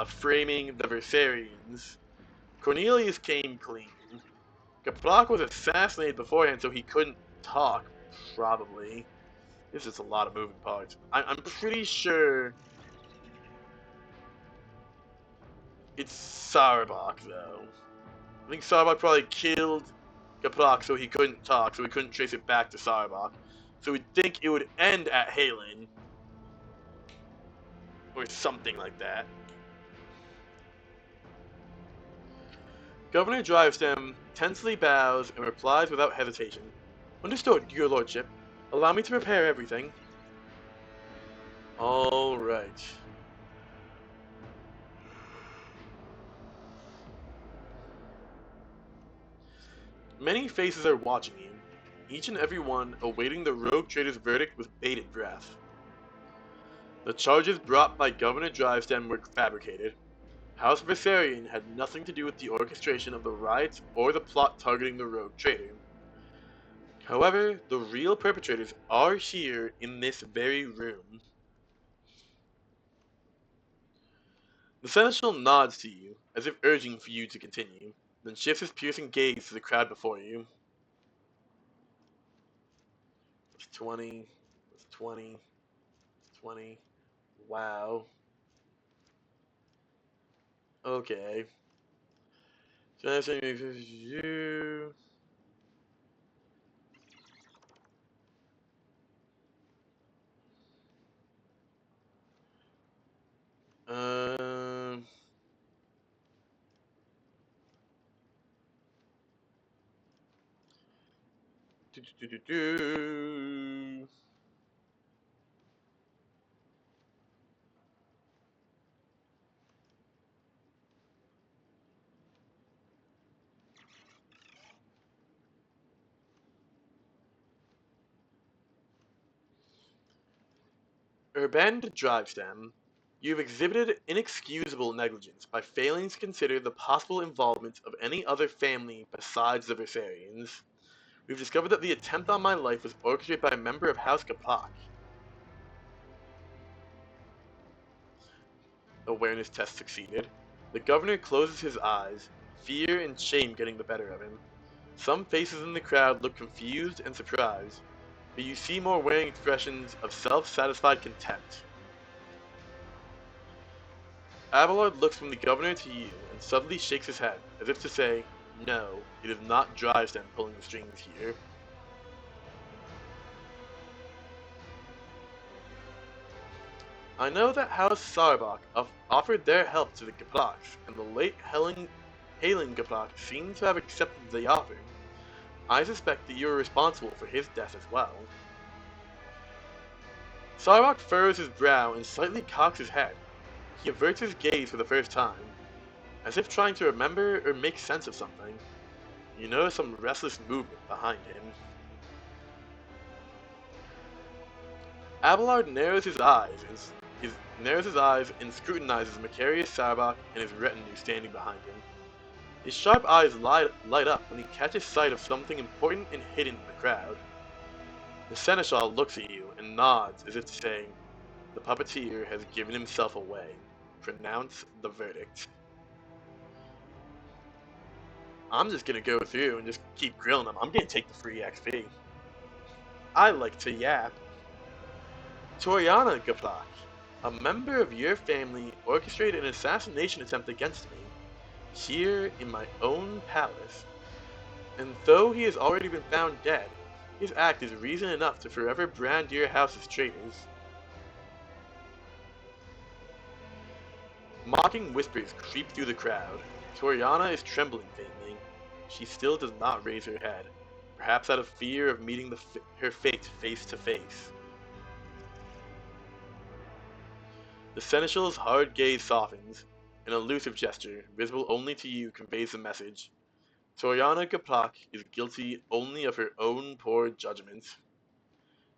framing the Versarians. Cornelius came clean. Kaplak was assassinated beforehand, so he couldn't talk, probably. This is a lot of moving parts. I'm pretty sure it's Sarbak, though. I think Sarbak probably killed Kaplak so he couldn't talk, so we couldn't trace it back to Sarbak. So we'd think it would end at Halen. Or something like that. Governor Drivestem tensely bows and replies without hesitation. Understood, your lordship. Allow me to prepare everything. Alright. Many faces are watching you, each and every one awaiting the rogue trader's verdict with bated breath. The charges brought by Governor Drivestem were fabricated. House Viserion had nothing to do with the orchestration of the riots or the plot targeting the rogue trader. However, the real perpetrators are here in this very room. The seneschal nods to you, as if urging for you to continue, then shifts his piercing gaze to the crowd before you. That's 20. That's 20. 20. Wow. Okay. So that's you. Um. Do, do, do, do, do. Urban Drivestem, you've exhibited inexcusable negligence by failing to consider the possible involvement of any other family besides the Viserions. We've discovered that the attempt on my life was orchestrated by a member of House Kapak. Awareness test succeeded. The governor closes his eyes, fear and shame getting the better of him. Some faces in the crowd look confused and surprised, but you see more wearing expressions of self-satisfied contempt. Abelard looks from the governor to you and suddenly shakes his head, as if to say, no, it is not Drivestem pulling the strings here. I know that House Sarbach offered their help to the Gaplaks, and the late Hailing Gaplak seems to have accepted the offer. I suspect that you are responsible for his death as well. Sarbach furrows his brow and slightly cocks his head. He averts his gaze for the first time, as if trying to remember or make sense of something. You notice some restless movement behind him. Abelard narrows his eyes and scrutinizes Macarius Sarbach and his retinue standing behind him. His sharp eyes light up when he catches sight of something important and hidden in the crowd. The seneschal looks at you and nods as if to say, the puppeteer has given himself away. Pronounce the verdict. I'm just gonna go through and just keep grilling them. I'm gonna take the free XP. I like to yap. Toriana Gaplak, a member of your family orchestrated an assassination attempt against me, here in my own palace. And though he has already been found dead, his act is reason enough to forever brand your house as traitors. Mocking whispers creep through the crowd. Toriana is trembling faintly. She still does not raise her head, perhaps out of fear of meeting her fate face to face. The seneschal's hard gaze softens. An elusive gesture, visible only to you, conveys the message. Toriana Gaplak is guilty only of her own poor judgment.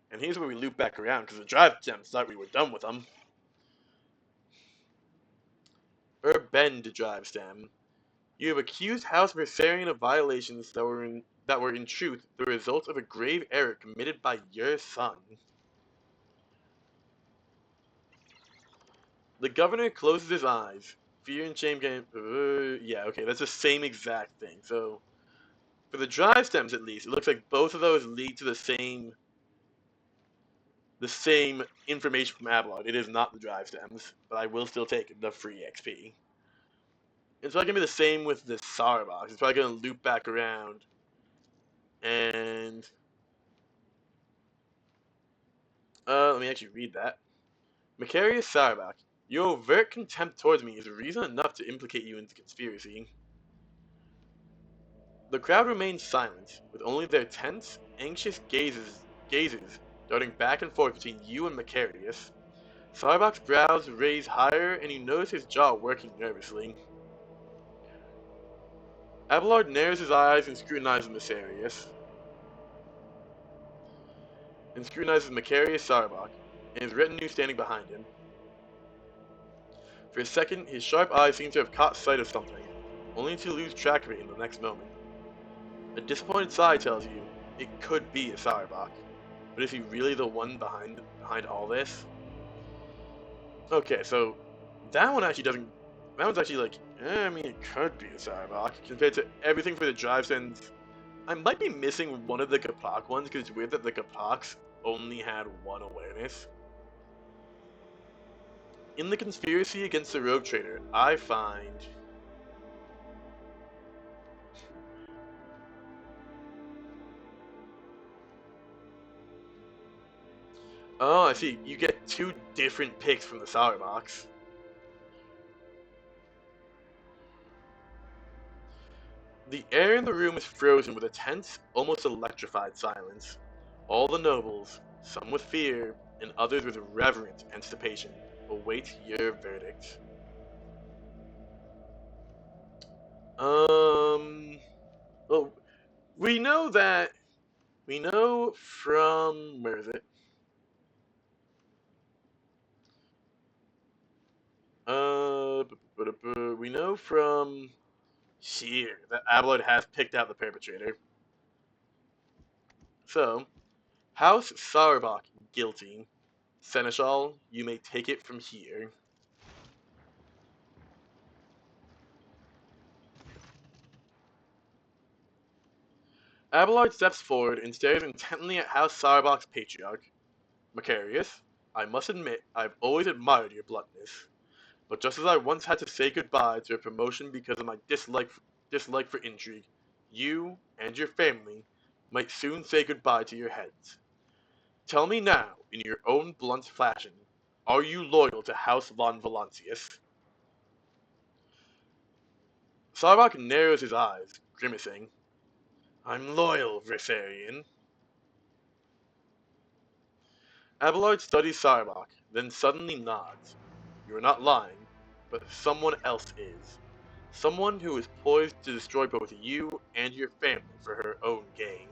And here's where we loop back around, because the drive gems thought we were done with them. Bend drives them. You have accused House Versarion of violations that were in truth the result of a grave error committed by your son. The governor closes his eyes. Fear and shame getting... yeah, okay, that's the same exact thing. So, for the drive stems at least, it looks like both of those lead to the same information from Abelard. It is not the drive stems, but I will still take the free XP. It's probably gonna be the same with the Sar box. It's probably gonna loop back around. And let me actually read that. Macarius Sarbach, your overt contempt towards me is reason enough to implicate you in the conspiracy. The crowd remains silent, with only their tense, anxious gazes darting back and forth between you and Macarius. Sarbach's brows raise higher, and you notice his jaw working nervously. Abelard narrows his eyes and scrutinizes Macarius. Macarius Sarbach, and his retinue standing behind him. For a second, his sharp eyes seemed to have caught sight of something, only to lose track of it in the next moment. A disappointed sigh tells you it could be a Sauerbach, but is he really the one behind all this? Okay, so that one actually doesn't. That one's actually like, I mean, it could be a Sauerbach compared to everything for the drive sends. I might be missing one of the Kapak ones because it's weird that the Kapaks only had one awareness. In the conspiracy against the rogue trader, I find. Oh, I see. You get two different picks from the Sauerbachs. The air in the room is frozen with a tense, almost electrified silence. All the nobles, some with fear, and others with reverent anticipation, await your verdict. Well, we know that, we know from, where is it? We know from here that Abelard has picked out the perpetrator. So, House Sauerbach guilty. Seneschal, you may take it from here. Abelard steps forward and stares intently at House Sauerbach's patriarch. Macarius, I must admit I've always admired your bluntness. But just as I once had to say goodbye to a promotion because of my dislike for intrigue, you and your family might soon say goodbye to your heads. Tell me now, in your own blunt fashion, are you loyal to House von Valancius? Sauerbach narrows his eyes, grimacing. I'm loyal, Versarian. Abelard studies Sauerbach, then suddenly nods. You are not lying, but someone else is. Someone who is poised to destroy both you and your family for her own gain.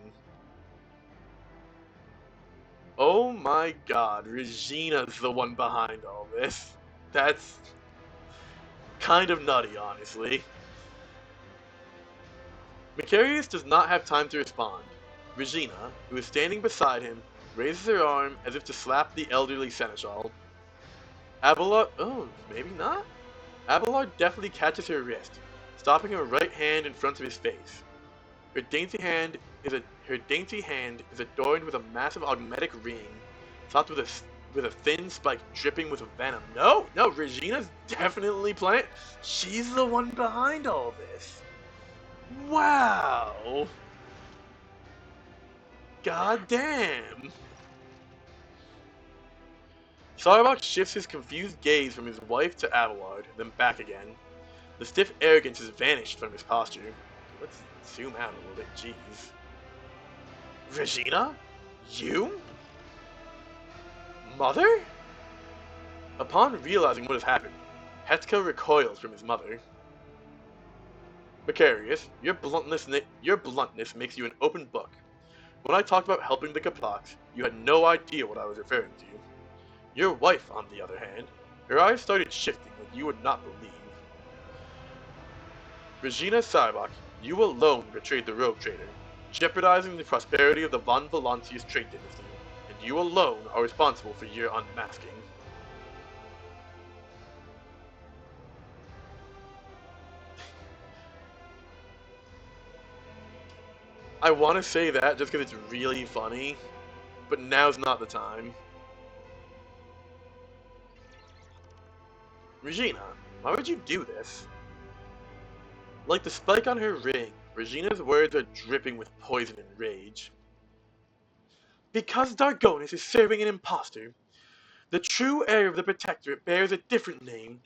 Oh my god, Regina's the one behind all this. That's kind of nutty, honestly. Macarius does not have time to respond. Regina, who is standing beside him, raises her arm as if to slap the elderly seneschal. Abelard, oh, maybe not? Abelard deftly catches her wrist, stopping her right hand in front of his face. Her dainty hand is adorned with a massive augmetic ring, topped with a thin spike dripping with venom. No, Regina's definitely playing. She's the one behind all this. Wow. God damn. Sauerbach shifts his confused gaze from his wife to Abelard, then back again. The stiff arrogance has vanished from his posture. Let's zoom out a little bit, jeez. Regina? You? Mother? Upon realizing what has happened, Hetka recoils from his mother. Macarius, your bluntness makes you an open book. When I talked about helping the Kaplaks, you had no idea what I was referring to. Your wife, on the other hand, her eyes started shifting like you would not believe. Regina Sauerbach, you alone betrayed the rogue trader, jeopardizing the prosperity of the von Valancius trade dynasty, and you alone are responsible for your unmasking. I want to say that just because it's really funny, but now's not the time. Regina, why would you do this? Like the spike on her ring, Regina's words are dripping with poison and rage. Because Dargonis is serving an impostor, the true heir of the Protectorate bears a different name.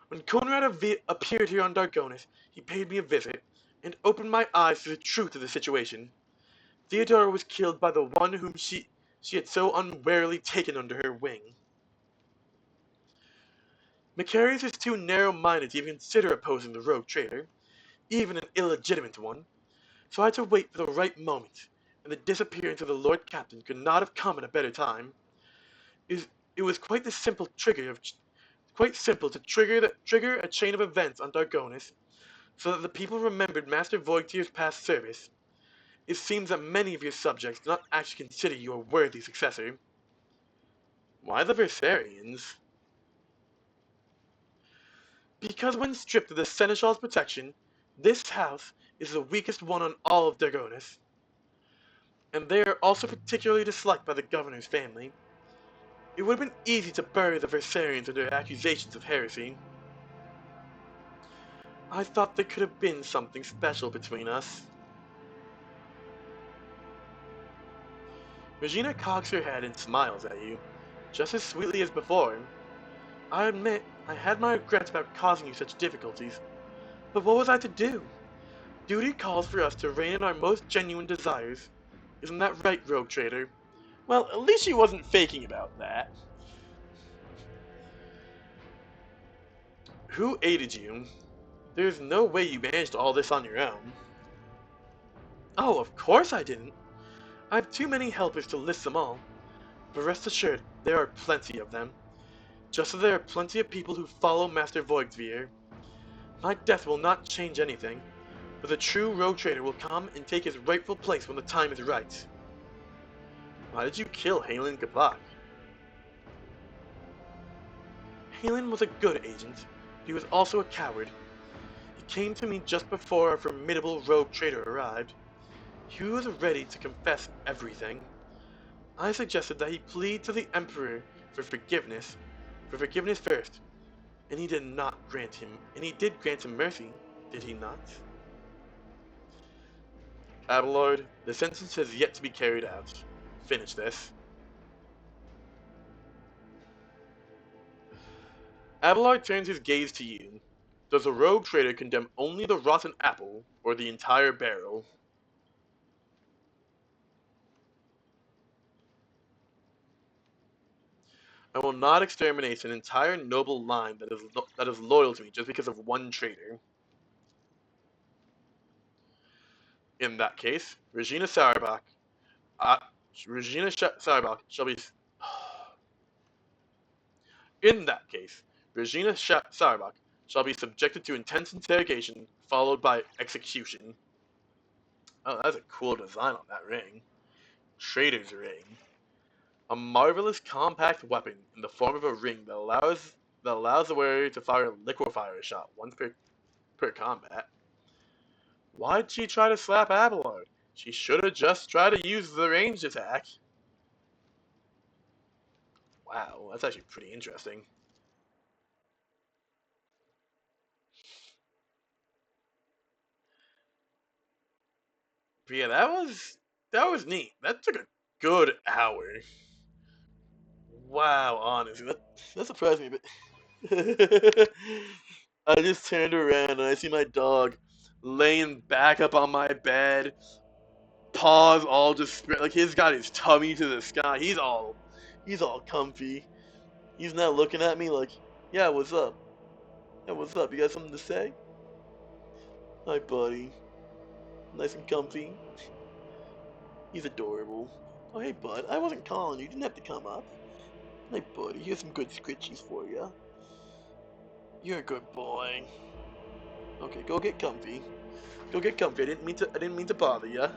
When Conrad appeared here on Dargonis, he paid me a visit and opened my eyes to the truth of the situation. Theodora was killed by the one whom she had so unwarily taken under her wing. Macarius is too narrow-minded to even consider opposing the rogue trader, even an illegitimate one, so I had to wait for the right moment, and the disappearance of the Lord Captain could not have come at a better time. It was quite the simple trigger of quite simple to trigger a chain of events on Dargonis, so that the people remembered Master Voigtier's past service. It seems that many of your subjects do not actually consider you a worthy successor. Why the Versarians? Because when stripped of the Seneschal's protection, this house is the weakest one on all of Dargonis, and they are also particularly disliked by the governor's family. It would have been easy to bury the Versarians under accusations of heresy. I thought there could have been something special between us. Regina cocks her head and smiles at you, just as sweetly as before. I admit, I had my regrets about causing you such difficulties, but what was I to do? Duty calls for us to rein in our most genuine desires. Isn't that right, Rogue Trader? Well, at least she wasn't faking about that. Who aided you? There's no way you managed all this on your own. Oh, of course I didn't. I have too many helpers to list them all. But rest assured, there are plenty of them. Just as there are plenty of people who follow Master Voigtvier. My death will not change anything, but the true Rogue Trader will come and take his rightful place when the time is right. Why did you kill Halen Kapak? Halen was a good agent, but he was also a coward. He came to me just before our formidable Rogue Trader arrived. He was ready to confess everything. I suggested that he plead to the Emperor for forgiveness first, and he did not grant him, and he did grant him mercy, did he not? Abelard, the sentence has yet to be carried out. Finish this. Abelard turns his gaze to you. Does a rogue trader condemn only the rotten apple, or the entire barrel? I will not exterminate an entire noble line that is loyal to me just because of one traitor. In that case, Regina Sauerbach shall be. In that case, Sauerbach shall be subjected to intense interrogation, followed by execution. Oh, that's a cool design on that ring. Traitor's ring. A marvelous compact weapon in the form of a ring that allows the wearer to fire a liquefier shot once per combat. Why'd she try to slap Abelard? She should have just tried to use the ranged attack. Wow, that's actually pretty interesting. But yeah, that was neat. That took a good hour. Wow, honestly, that surprised me a bit. I just turned around and I see my dog laying back up on my bed, paws all just spread, like he's got his tummy to the sky. He's all comfy. He's now looking at me like, yeah, what's up? Yeah, what's up? You got something to say? Hi, buddy. Nice and comfy. He's adorable. Oh, hey, bud. I wasn't calling you. You didn't have to come up. Hey, buddy. Here's some good scritchies for you. You're a good boy. Okay, go get comfy. Go get comfy. I didn't mean to bother you.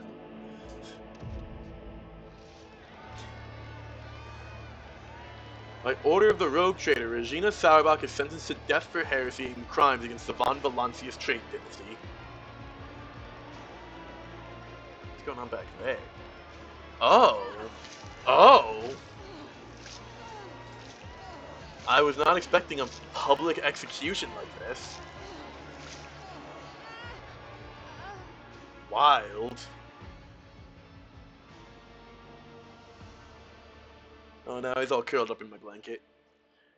By order of the Rogue Trader, Regina Sauerbach is sentenced to death for heresy and crimes against the von Valancius trade dynasty. What's going on back there? Oh! Oh! I was not expecting a public execution like this. Wild. Oh, now he's all curled up in my blanket.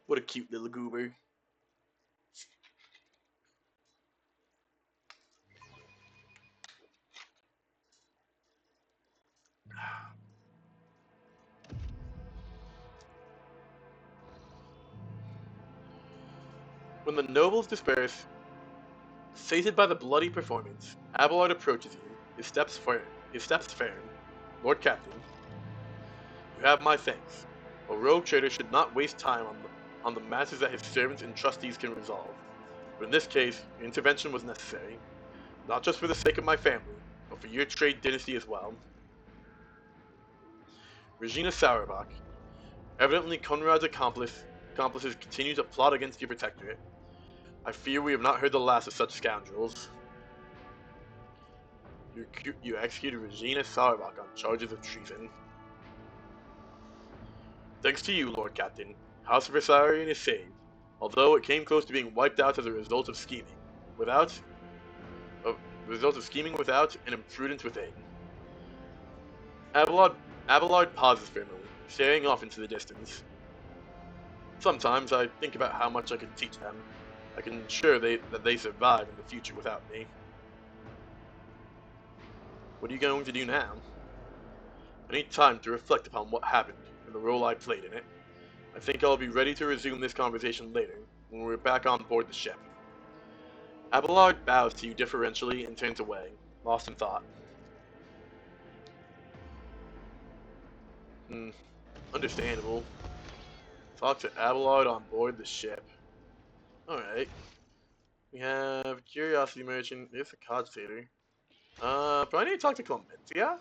What a cute little goober. When the nobles disperse, sated by the bloody performance, Abelard approaches you, his steps firm. Lord Captain, you have my thanks. A rogue trader should not waste time on the matters that his servants and trustees can resolve. But in this case, your intervention was necessary, not just for the sake of my family, but for your trade dynasty as well. Regina Sauerbach. Evidently Conrad's accomplices continue to plot against your protectorate. I fear we have not heard the last of such scoundrels. You executed Regina Sauerbach on charges of treason. Thanks to you, Lord Captain, House of Versarion is saved, although it came close to being wiped out as a result of scheming without, and imprudence within. Abelard pauses for a moment, staring off into the distance. Sometimes I think about how much I could teach them. I can ensure that they survive in the future without me. What are you going to do now? I need time to reflect upon what happened and the role I played in it. I think I'll be ready to resume this conversation later, when we're back on board the ship. Abelard bows to you deferentially and turns away, lost in thought. Understandable. Talk to Abelard on board the ship. Alright. We have Curiosity Merchant, there's a Cogitator. But I need to talk to Clementia?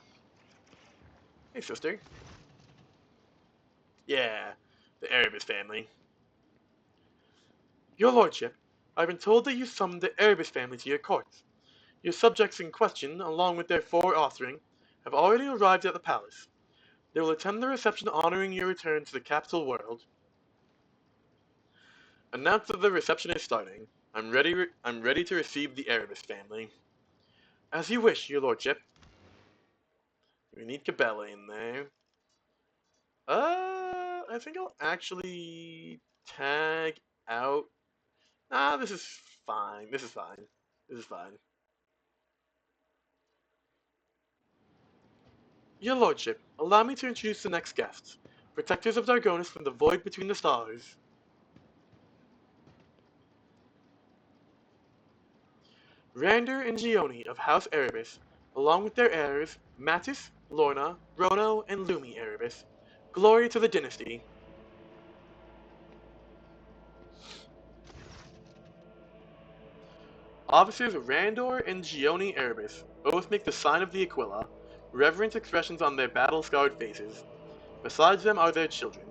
Hey, sister. Yeah, the Erebus family. Your lordship, I've been told that you summoned the Erebus family to your courts. Your subjects in question, along with their four offspring, have already arrived at the palace. They will attend the reception honoring your return to the capital world. Announce that the reception is starting. I'm ready to receive the Erebus family. As you wish, your lordship. We need Cabela in there. I think I'll actually tag out. Nah, this is fine. This is fine. This is fine. Your lordship, allow me to introduce the next guests. Protectors of Dargonus from the void between the stars. Rander and Gioni of House Erebus, along with their heirs, Mattis, Lorna, Rono, and Lumi Erebus. Glory to the dynasty. Officers Randor and Gioni Erebus both make the sign of the Aquila, reverent expressions on their battle-scarred faces. Besides them are their children.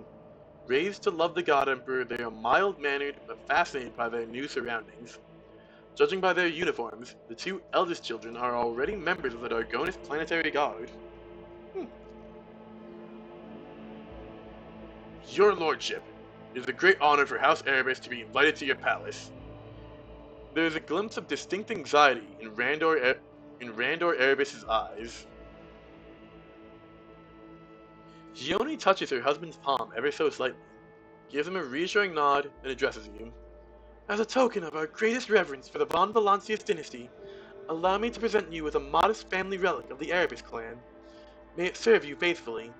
Raised to love the God Emperor, they are mild-mannered but fascinated by their new surroundings. Judging by their uniforms, the two eldest children are already members of the Dargonus Planetary Guard. Your lordship, it is a great honor for House Erebus to be invited to your palace. There is a glimpse of distinct anxiety in Randor Erebus's eyes. Gioni touches her husband's palm ever so slightly, gives him a reassuring nod, and addresses you. As a token of our greatest reverence for the Von Valancius dynasty, allow me to present you with a modest family relic of the Erebus clan. May it serve you faithfully.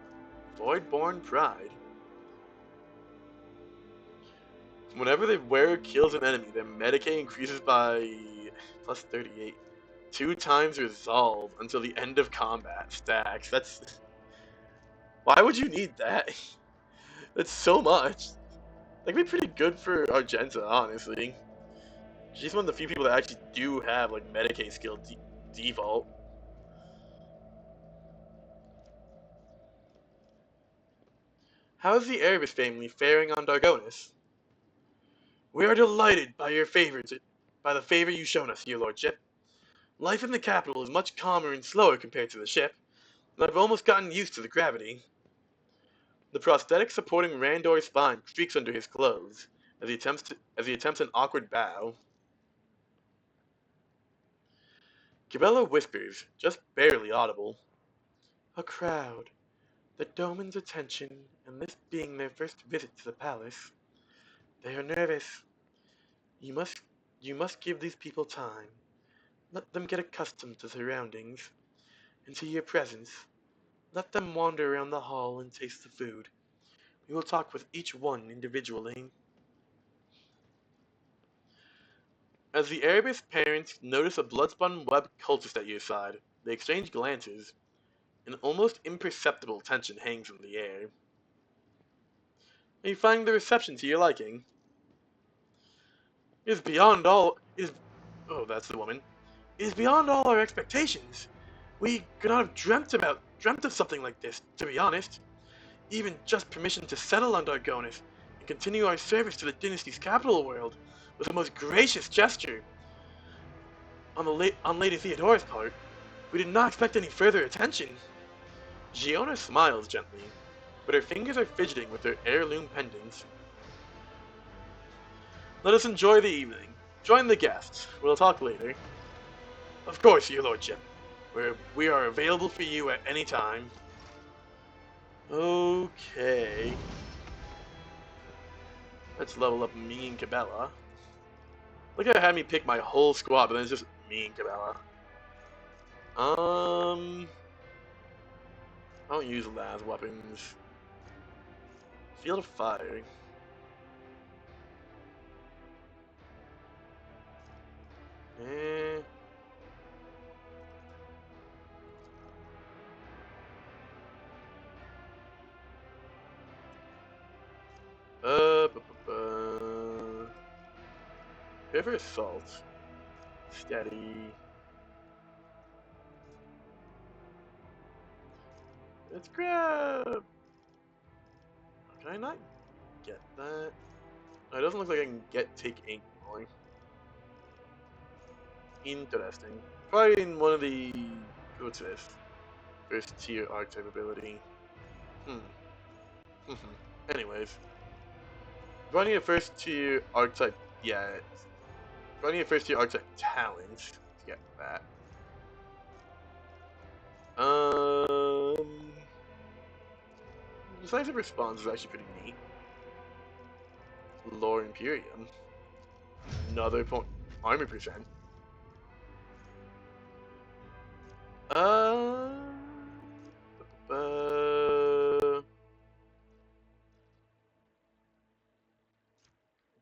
Void-born pride. Whenever the wearer kills an enemy, their Medicae increases by plus 38. 2 times resolve until the end of combat stacks. That's... Why would you need that? That's so much. That'd be pretty good for Argenta, honestly. She's one of the few people that actually do have like Medicae skill default. How's the Erebus family faring on Dargonus? We are delighted by the favor you've shown us, your lordship. Life in the capital is much calmer and slower compared to the ship, and I've almost gotten used to the gravity. The prosthetic supporting Randor's spine creaks under his clothes as he attempts an awkward bow. Cabela whispers, just barely audible. A crowd. The Doman's attention, and this being their first visit to the palace. They are nervous. You must give these people time. Let them get accustomed to surroundings, and to your presence. Let them wander around the hall and taste the food. We will talk with each one individually. As the Erebus parents notice a bloodspun web cultist at your side, they exchange glances. An almost imperceptible tension hangs in the air. Are you finding the reception to your liking? It is beyond all. Oh, that's the woman. It is beyond all our expectations. We could not have dreamt of something like this, to be honest. Even just permission to settle on Dargonis and continue our service to the dynasty's capital world was a most gracious gesture. On Lady Theodora's part, we did not expect any further attention. Giona smiles gently, but her fingers are fidgeting with her heirloom pendants. Let us enjoy the evening. Join the guests. We'll talk later. Of course, your lordship. We are available for you at any time. Okay. Let's level up me and Cabela. Look at how it had me pick my whole squad, but then it's just me and Cabela. I don't use las weapons. Field of Fire. Eh. River Assault. Steady. Let's grab. Can I not get that? Oh, it doesn't look like I can take ink anymore. Interesting. Probably in one of the. What's this? First tier archetype ability. Anyways. If I need a first tier archetype. Yeah. If I need a first tier archetype talent to get that. Decisive response is actually pretty neat. Lore Imperium. Another point. Armor percent.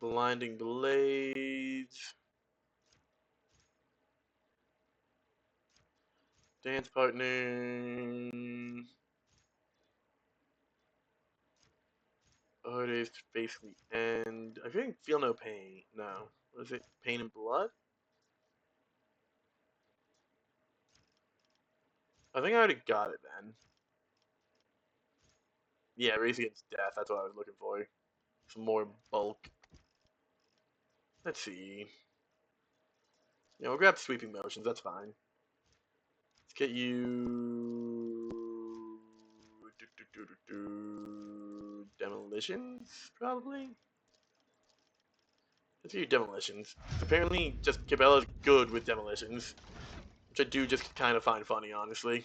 Blinding Blades. Dance Partner. Artist, basically end. I think Feel No Pain. No. What is it? Pain and Blood? I think I already got it then. Yeah, Race Against Death. That's what I was looking for. Some more bulk. Let's see. Yeah, we'll grab Sweeping Motions. That's fine. Let's get you. Demolitions, probably? Let's do demolitions. Apparently, just Cabela's good with demolitions. Which I do just kind of find funny, honestly.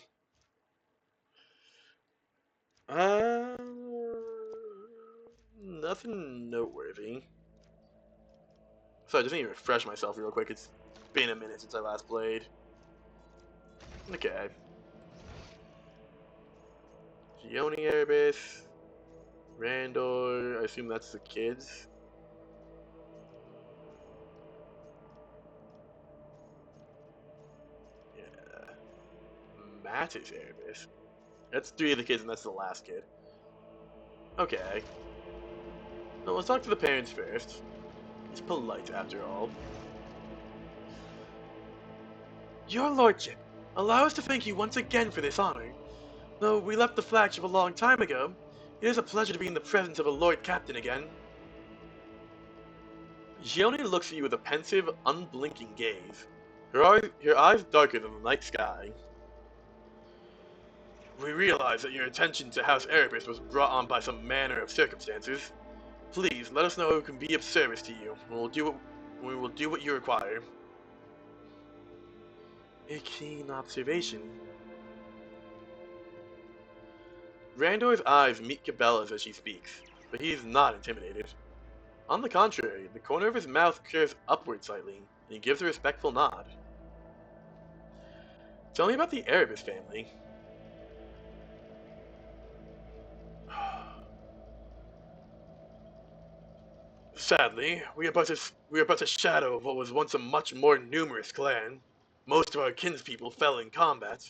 Nothing noteworthy. So I just need to refresh myself real quick. It's been a minute since I last played. Okay. Gioni Erebus. Randor. I assume that's the kids. Yeah. Mattis Erebus. That's 3 of the kids, and that's the last kid. Okay. Well, let's talk to the parents first. It's polite, after all. Your lordship, allow us to thank you once again for this honor. Though we left the flagship a long time ago, it is a pleasure to be in the presence of a Lord Captain again. Gioni looks at you with a pensive, unblinking gaze. Her eyes darker than the night sky. We realize that your attention to House Erebus was brought on by some manner of circumstances. Please, let us know who can be of service to you, and we will do what you require. A keen observation. Randor's eyes meet Cabela's as she speaks, but he is not intimidated. On the contrary, the corner of his mouth curves upward slightly, and he gives a respectful nod. Tell me about the Erebus family. Sadly, we are but a shadow of what was once a much more numerous clan. Most of our kinspeople fell in combat,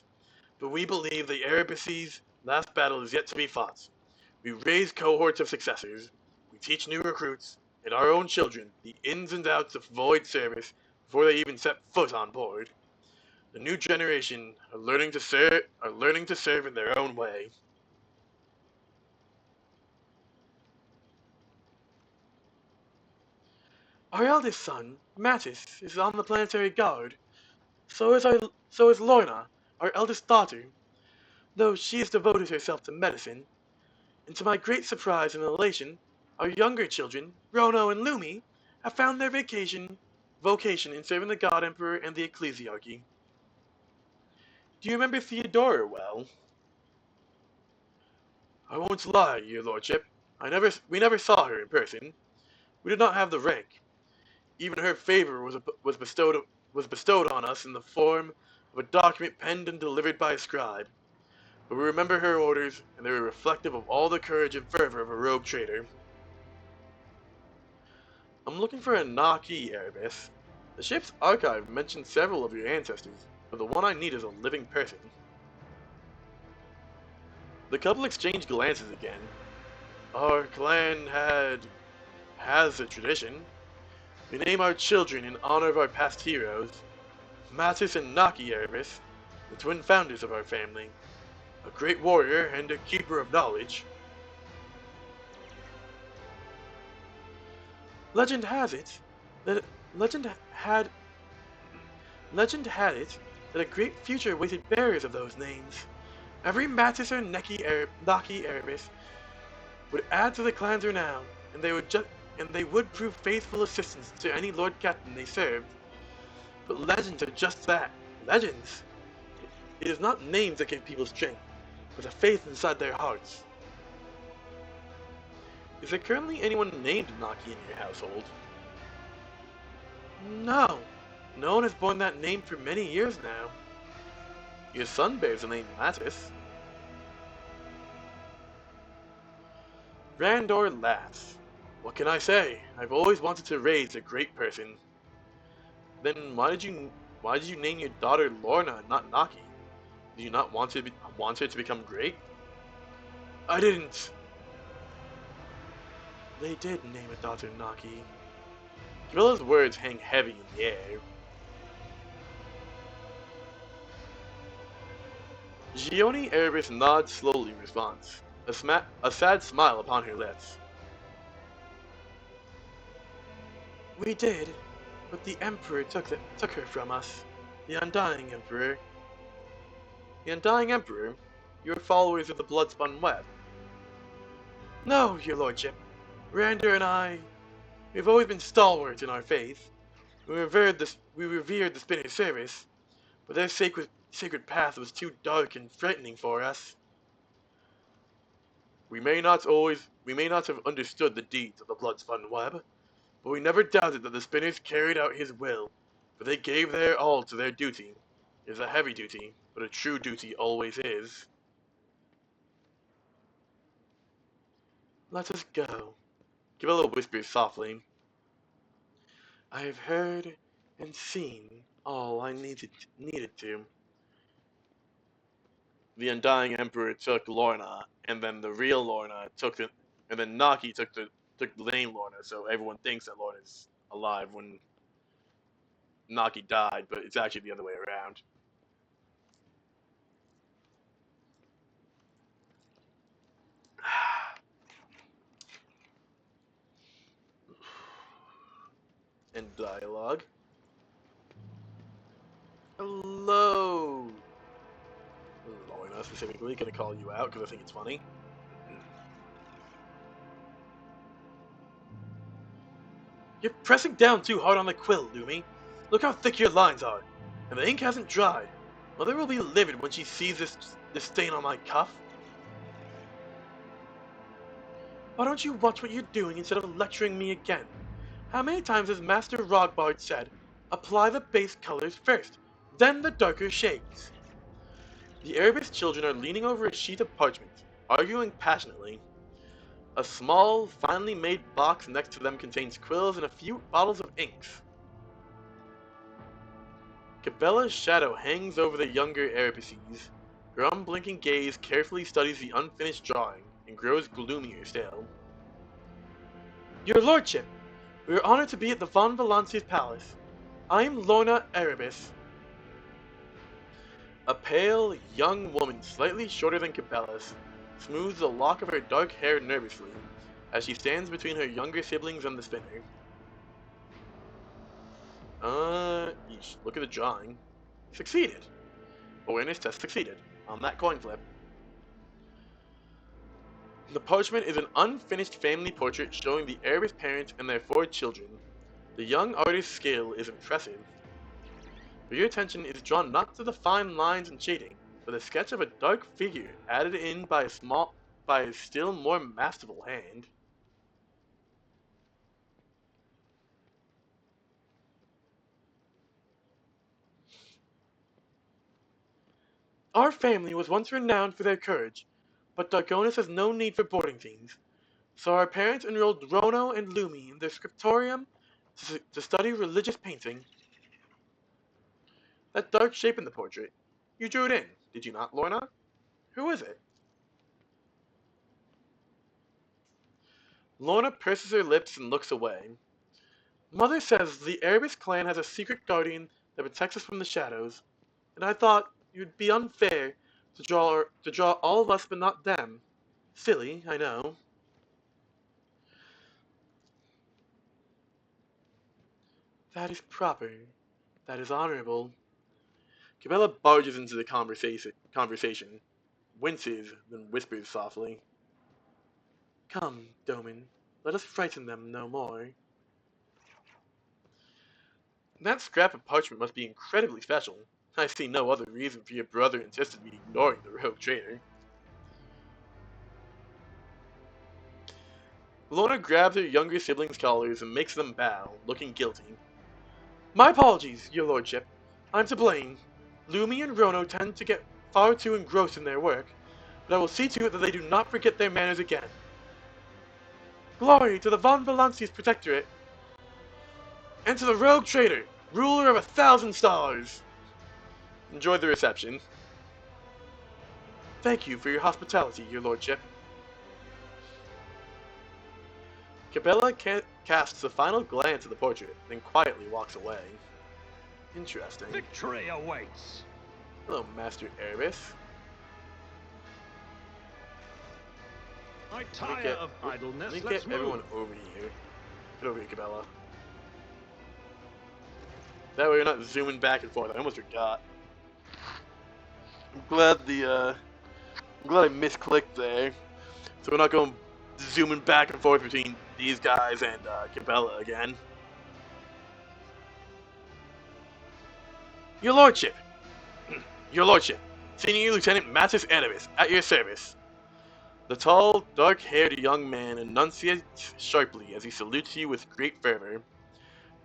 but we believe the Erebus's last battle is yet to be fought. We raise cohorts of successors, teach new recruits and our own children the ins and outs of void service before they even set foot on board. The new generation are learning to serve in their own way. Our eldest son, Mattis, is on the planetary guard. So is Lorna, our eldest daughter, though she has devoted herself to medicine. And to my great surprise and elation, our younger children, Rono and Lumi, have found their vocation in serving the God Emperor and the Ecclesiarchy. Do you remember Theodora well? I won't lie, your lordship. We never saw her in person. We did not have the rank. Even her favor was bestowed on us in the form of a document penned and delivered by a scribe. But we remember her orders, and they were reflective of all the courage and fervor of a rogue trader. I'm looking for a Naki, Erebus. The ship's archive mentions several of your ancestors, but the one I need is a living person. The couple exchanged glances again. Our clan has a tradition. We name our children in honor of our past heroes. Mattis and Naki Erebus, the twin founders of our family. A great warrior and a keeper of knowledge. Legend has it that legend had it that a great future awaited bearers of those names. Every Mattis or Naki Erebus would add to the clan's renown, and they would prove faithful assistants to any lord captain they served. But legends are just that, legends. It is not names that give people strength, but a faith inside their hearts. Is there currently anyone named Naki in your household? No. No one has borne that name for many years now. Your son bears the name Mattis. Randor laughs. What can I say? I've always wanted to raise a great person. Then why did you name your daughter Lorna and not Naki? Did you not want her to become great? I didn't. They did name a daughter Naki. Camilla's words hang heavy in the air. Gioni Erebus nods slowly in response, a sad smile upon her lips. We did, but the Emperor took her from us. The Undying Emperor. The Undying Emperor? You are followers of the Bloodspun Web. No, your lordship. Rander and I, we've always been stalwarts in our faith. We revered the Spinner's service, but their sacred path was too dark and frightening for us. We may not have understood the deeds of the Bloodspun Web, but we never doubted that the Spinners carried out his will, for they gave their all to their duty. It is a heavy duty, but a true duty always is. Let us go. Camilla whispers softly. I have heard and seen all I needed to. The Undying Emperor took Lorna, and then the real Lorna and then Naki took the name Lorna, so everyone thinks that Lorna's alive when Naki died, but it's actually the other way around. And dialogue. Hello! Lorna specifically, gonna call you out because I think it's funny. You're pressing down too hard on the quill, Lumi. Look how thick your lines are. And the ink hasn't dried. Mother will be livid when she sees this stain on my cuff. Why don't you watch what you're doing instead of lecturing me again? How many times has Master Rogbard said, apply the base colors first, then the darker shades? The Erebus children are leaning over a sheet of parchment, arguing passionately. A small, finely made box next to them contains quills and a few bottles of inks. Cabella's shadow hangs over the younger Erebuses. Her unblinking gaze carefully studies the unfinished drawing and grows gloomier still. Your lordship, we are honored to be at the Von Valancia's palace. I am Lorna Erebus. A pale, young woman slightly shorter than Cabela's smooths a lock of her dark hair nervously as she stands between her younger siblings and the spinner. Yeesh, look at the drawing. Succeeded. Awareness test succeeded. On that coin flip. The parchment is an unfinished family portrait showing the Erebus parents and their 4 children. The young artist's skill is impressive, but your attention is drawn not to the fine lines and shading, but a sketch of a dark figure added in by a still more masterful hand. Our family was once renowned for their courage, but Darkonis has no need for boarding things, so our parents enrolled Rono and Lumi in their scriptorium to study religious painting. That dark shape in the portrait, you drew it in, did you not, Lorna? Who is it? Lorna purses her lips and looks away. Mother says the Erebus clan has a secret guardian that protects us from the shadows, and I thought it would be unfair to draw all of us but not them. Silly, I know. That is proper. That is honorable. Cabela barges into the conversation, winces, then whispers softly. Come, Doman, let us frighten them no more. That scrap of parchment must be incredibly special. I see no other reason for your brother insisted me ignoring the rogue traitor. Lorna grabs her younger siblings' collars and makes them bow, looking guilty. My apologies, your lordship. I'm to blame. Lumi and Rono tend to get far too engrossed in their work, but I will see to it that they do not forget their manners again. Glory to the Von Valancia's protectorate, and to the rogue traitor, ruler of 1,000 stars! Enjoy the reception. Thank you for your hospitality, your lordship. Cabela casts a final glance at the portrait, then quietly walks away. Interesting. Victory awaits. Hello, Master Erebus. I tire of idleness. Let me Let's get everyone move. over here. Get over here, Cabela. That way you're not zooming back and forth. I almost forgot. I'm glad I misclicked there. So we're not going zooming back and forth between these guys and Cabela again. Your lordship! Your lordship! Senior Lieutenant Matus Erebus, at your service. The tall, dark-haired young man enunciates sharply as he salutes you with great fervor.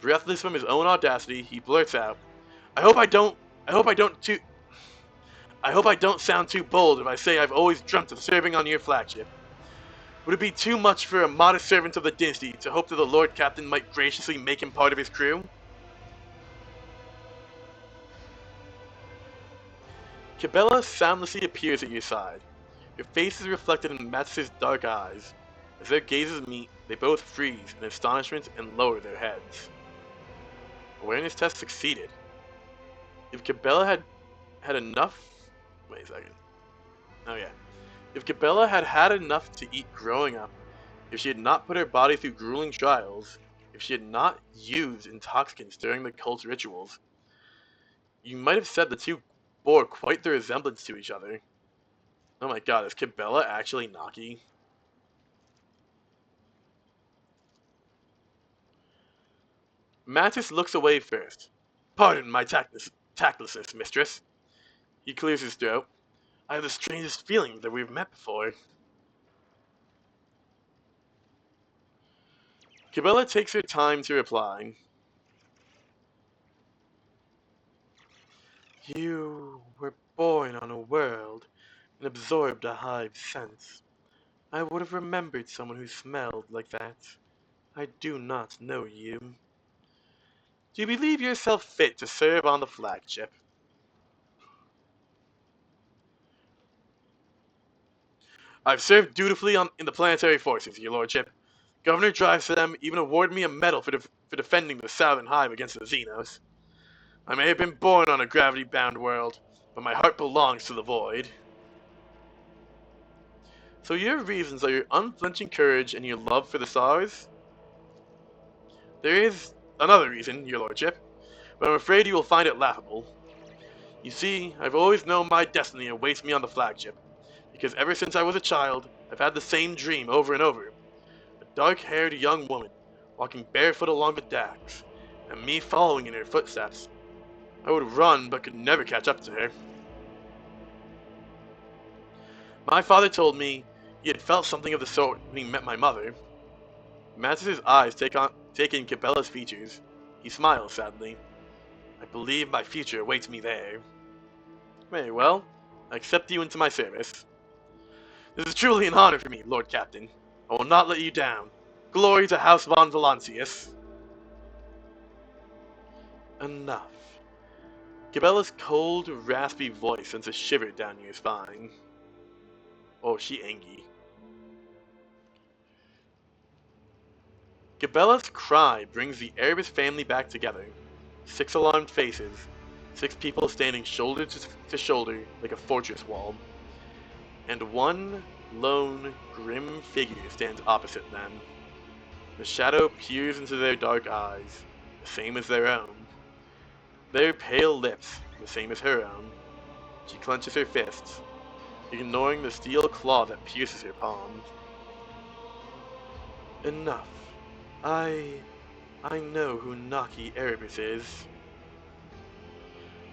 Breathless from his own audacity, he blurts out, I hope I don't sound too bold if I say I've always dreamt of serving on your flagship. Would it be too much for a modest servant of the dynasty to hope that the Lord Captain might graciously make him part of his crew? Cabela soundlessly appears at your side. Your face is reflected in Matus's dark eyes. As their gazes meet, they both freeze in astonishment and lower their heads. Awareness test succeeded. If Cabela had enough... Wait a second. Oh yeah. If Cabela had enough to eat growing up, if she had not put her body through grueling trials, if she had not used intoxicants during the cult's rituals, you might have said the two bore quite the resemblance to each other. Oh my god, is Cabela actually Naki? Matus looks away first. Pardon my tactlessness, mistress. He clears his throat. I have the strangest feeling that we've met before. Cabela takes her time to reply. You were born on a world and absorbed a hive sense. I would have remembered someone who smelled like that. I do not know you. Do you believe yourself fit to serve on the flagship? I've served dutifully in the planetary forces, your lordship. Governor drives to them even awarded me a medal for defending the Southern Hive against the Xenos. I may have been born on a gravity-bound world, but my heart belongs to the void. So your reasons are your unflinching courage and your love for the stars? There is another reason, your lordship, but I'm afraid you will find it laughable. You see, I've always known my destiny awaits me on the flagship, because ever since I was a child, I've had the same dream over and over. A dark-haired young woman, walking barefoot along the decks, and me following in her footsteps. I would run, but could never catch up to her. My father told me he had felt something of the sort when he met my mother. Mantis's eyes take in Cabella's features. He smiles sadly. I believe my future awaits me there. Very well. I accept you into my service. This is truly an honor for me, Lord Captain. I will not let you down. Glory to House von Valancius. Enough. Cabella's cold, raspy voice sends a shiver down your spine. Oh, she angry. Cabella's cry brings the Erebus family back together. 6 alarmed faces, 6 people standing shoulder to shoulder like a fortress wall. And one lone, grim figure stands opposite them. The shadow peers into their dark eyes, the same as their own. Their pale lips, the same as her own. She clenches her fists, ignoring the steel claw that pierces her palm. Enough. I know who Naki Erebus is.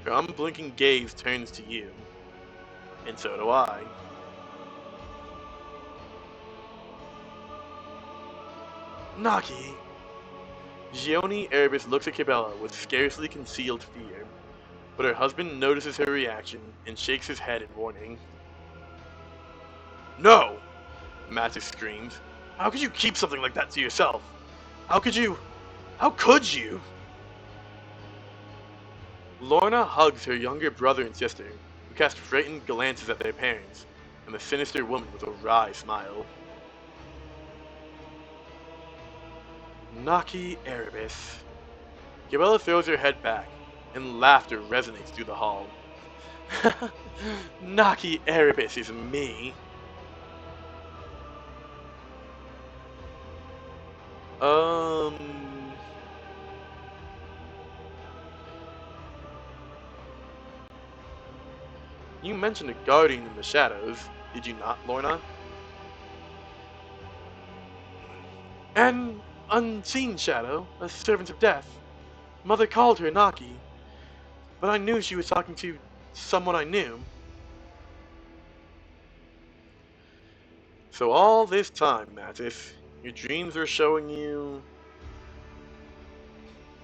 Her unblinking gaze turns to you, and so do I. Naki! Gioni Erebus looks at Cabela with scarcely concealed fear, but her husband notices her reaction and shakes his head in warning. No! Matis screams. How could you keep something like that to yourself? How could you? How could you? Lorna hugs her younger brother and sister, who cast frightened glances at their parents, and the sinister woman with a wry smile. Naki Erebus. Gabella throws her head back, and laughter resonates through the hall. Naki Erebus is me. You mentioned a guardian in the shadows, did you not, Lorna? An unseen shadow, a servant of death. Mother called her Naki, but I knew she was talking to someone I knew. So all this time, Matis, your dreams were showing you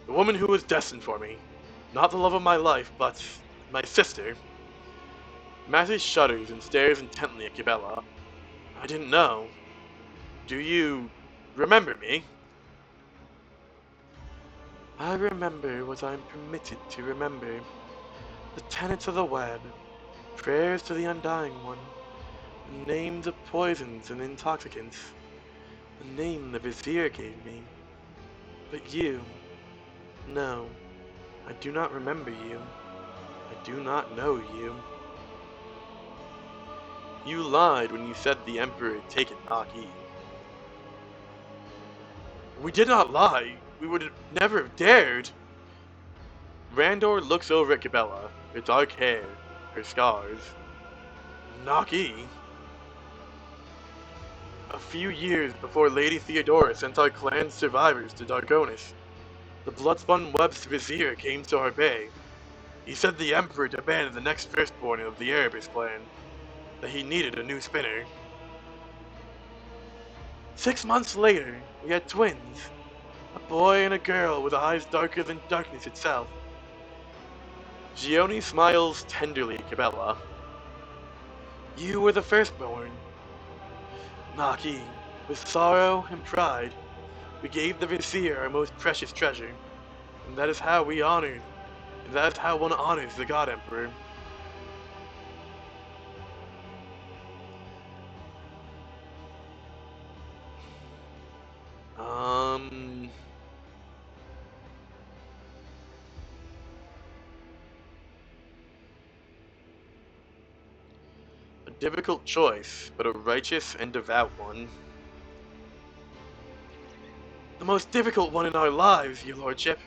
the woman who was destined for me. Not the love of my life, but my sister. Matis shudders and stares intently at Cabela. I didn't know. Do you remember me? I remember what I am permitted to remember. The tenets of the web, prayers to the undying one, the names of poisons and intoxicants, the name the vizier gave me. But you, no, I do not remember you. I do not know you. You lied when you said the Emperor had taken Naki. We did not lie. We would never have dared. Randor looks over at Cabela, her dark hair, her scars. Naki? A few years before Lady Theodora sent our clan's survivors to Dargonis, the blood-spun Web's vizier came to our bay. He said the Emperor demanded the next firstborn of the Erebus clan, that he needed a new spinner. 6 months later, we had twins, a boy and a girl with eyes darker than darkness itself. Gioni smiles tenderly at Cabela. You were the firstborn. Naki, with sorrow and pride, we gave the vizier our most precious treasure, and that is how one honors the God Emperor. difficult choice, but a righteous and devout one. The most difficult one in our lives, your lordship.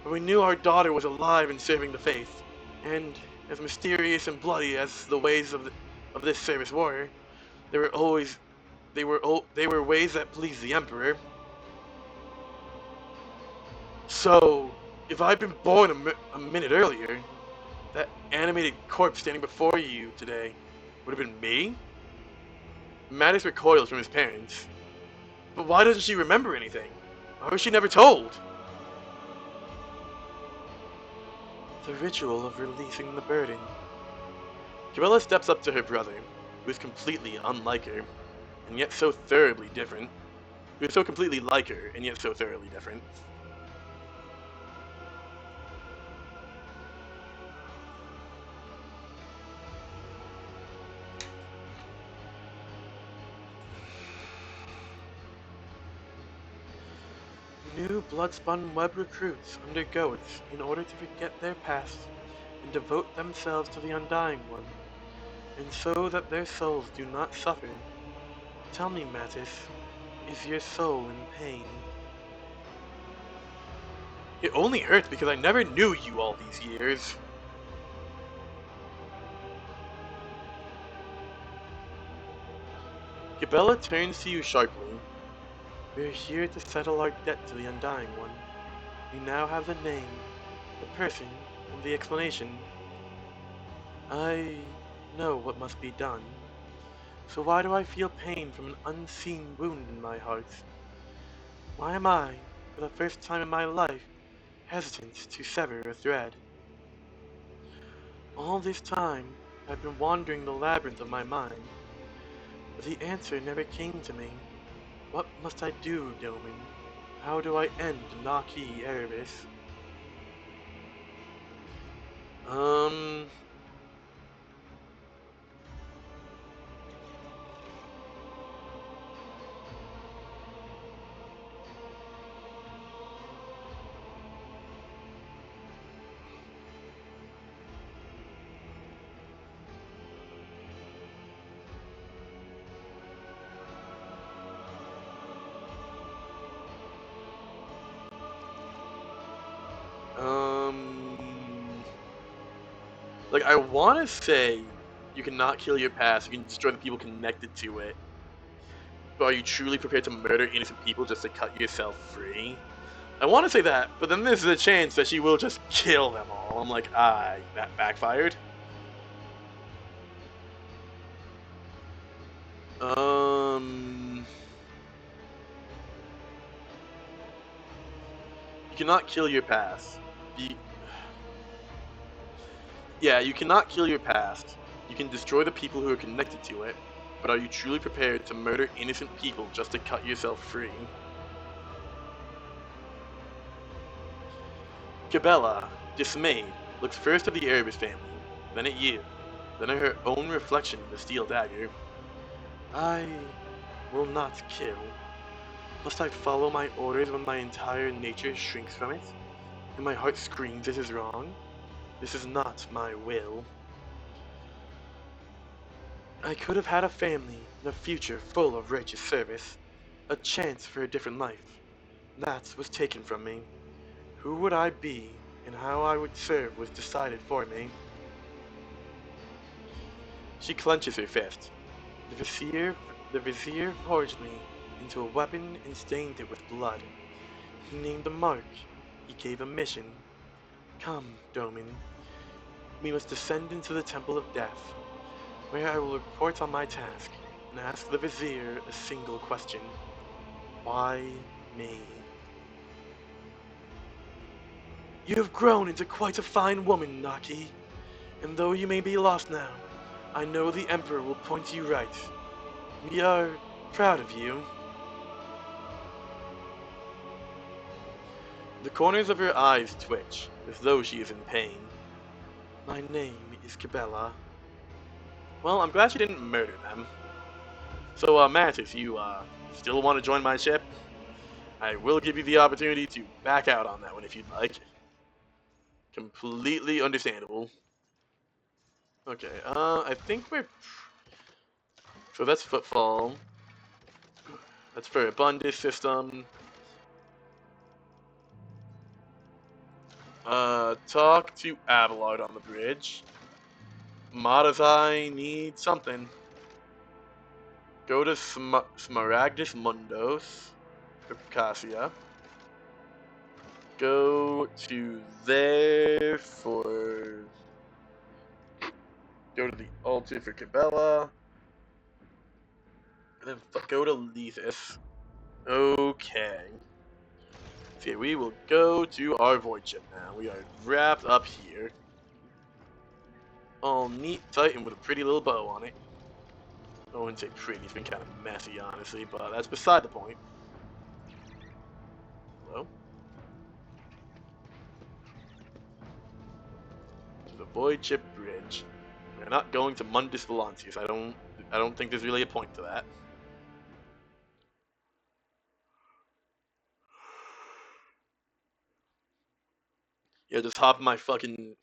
For we knew our daughter was alive and serving the faith, and as mysterious and bloody as the ways of this service were, there were always they were ways that pleased the Emperor. So, if I'd been born a minute earlier, that animated corpse standing before you today would have been me? Mattis recoils from his parents. But why doesn't she remember anything? Why was she never told? The ritual of releasing the burden. Camilla steps up to her brother, who is completely unlike her, and yet so thoroughly different. Who is so completely like her, and yet so thoroughly different. New blood-spun web recruits undergo it in order to forget their past and devote themselves to the Undying One, and so that their souls do not suffer. Tell me, Mattis, is your soul in pain? It only hurts because I never knew you all these years. Gabella turns to you sharply. We're here to settle our debt to the Undying One. We now have the name, the person, and the explanation. I know what must be done. So why do I feel pain from an unseen wound in my heart? Why am I, for the first time in my life, hesitant to sever a thread? All this time, I've been wandering the labyrinth of my mind, but the answer never came to me. What must I do, Doman? How do I end Naki Erebus? Um... Like, I want to say you cannot kill your past, you can destroy the people connected to it. But are you truly prepared to murder innocent people just to cut yourself free? I want to say that, but then there's a chance that she will just kill them all. I'm like, that backfired. Um... You cannot kill your past. Yeah, you cannot kill your past. You can destroy the people who are connected to it, but are you truly prepared to murder innocent people just to cut yourself free? Cabela, dismayed, looks first at the Erebus family, then at you, then at her own reflection in the steel dagger. I will not kill. Must I follow my orders when my entire nature shrinks from it? And my heart screams this is wrong? This is not my will. I could have had a family and a future full of righteous service, a chance for a different life. That was taken from me. Who would I be and how I would serve was decided for me. She clenches her fist. The vizier forged me into a weapon and stained it with blood. He named a mark. He gave a mission. Come, Doman. We must descend into the Temple of Death, where I will report on my task and ask the vizier a single question. Why me? You have grown into quite a fine woman, Naki, and though you may be lost now, I know the Emperor will point you right. We are proud of you. The corners of her eyes twitch, as though she is in pain. My name is Cabela. Well, I'm glad she didn't murder them. So, Mantis, you, still want to join my ship? I will give you the opportunity to back out on that one if you'd like. Completely understandable. Okay, I think we're So that's footfall. That's for a Bundus system. Talk to Abelard on the bridge. Modify need something. Go to Smaragdus Mundos, Cassia. Go to there for. Go to the altar for Cabela. And then go to Lethis. Okay. Okay, we will go to our void ship now. We are wrapped up here. All neat, tight, and with a pretty little bow on it. I wouldn't say pretty, it's been kind of messy, honestly, but that's beside the point. Hello? To the void ship bridge. We're not going to Mundus Volantius. I don't think there's really a point to that. Yeah, just hop in my fucking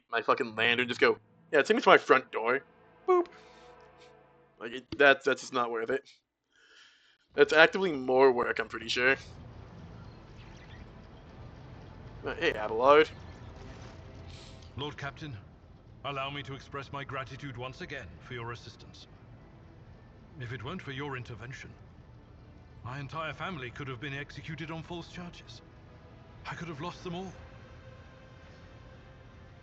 my fucking lander, and just go. Yeah, take me to my front door. Boop. Like that's just not worth it. That's actively more work, I'm pretty sure. Hey, Abelard. Lord Captain, allow me to express my gratitude once again for your assistance. If it weren't for your intervention, my entire family could have been executed on false charges. I could have lost them all.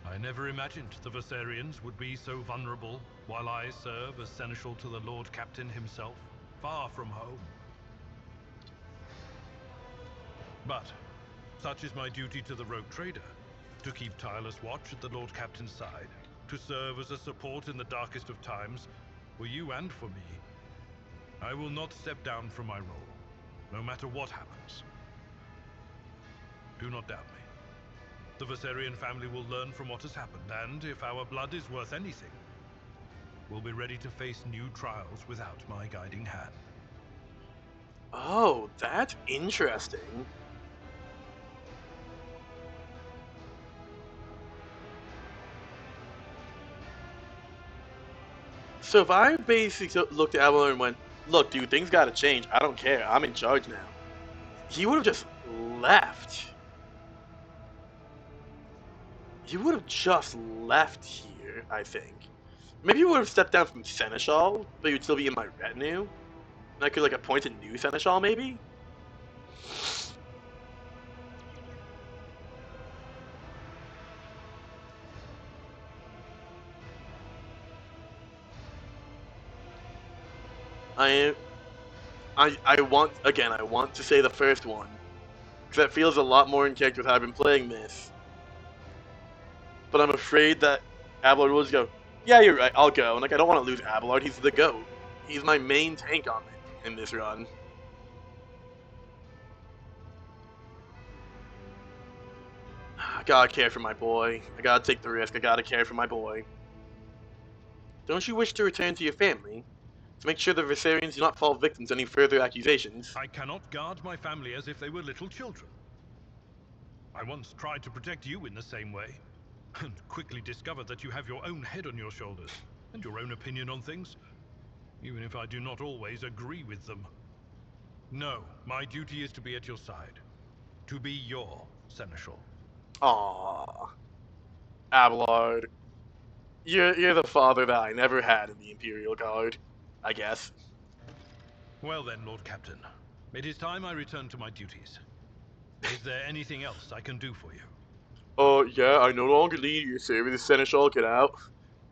I never imagined the Versarians would be so vulnerable while I serve as seneschal to the Lord Captain himself, far from home. But such is my duty to the rogue trader, to keep tireless watch at the Lord Captain's side, to serve as a support in the darkest of times, for you and for me. I will not step down from my role, no matter what happens. Do not doubt me. The Versarian family will learn from what has happened, and if our blood is worth anything, we'll be ready to face new trials without my guiding hand. Oh, that's interesting. So if I basically looked at Abelard and went, look, dude, things gotta change. I don't care. I'm in charge now. He would have just left. He would have just left here, I think. Maybe he would have stepped down from Seneschal, but he would still be in my retinue. And I could, like, appoint a new Seneschal, maybe? I want to say the first one. Because that feels a lot more in character with how I've been playing this. But I'm afraid that Abelard will just go, yeah, you're right, I'll go. And, like, I don't want to lose Abelard, he's the GOAT. He's my main tank on it in this run. I gotta care for my boy. I gotta take the risk, I gotta care for my boy. Don't you wish to return to your family? To make sure the Versarians do not fall victim to any further accusations? I cannot guard my family as if they were little children. I once tried to protect you in the same way, and quickly discovered that you have your own head on your shoulders, and your own opinion on things, even if I do not always agree with them. No, my duty is to be at your side. To be your seneschal. Aww. Abelard. You're the father that I never had in the Imperial Guard, I guess. Well then, Lord Captain. It is time I return to my duties. Is there anything else I can do for you? Oh, yeah, I no longer need your service, Seneschal, get out.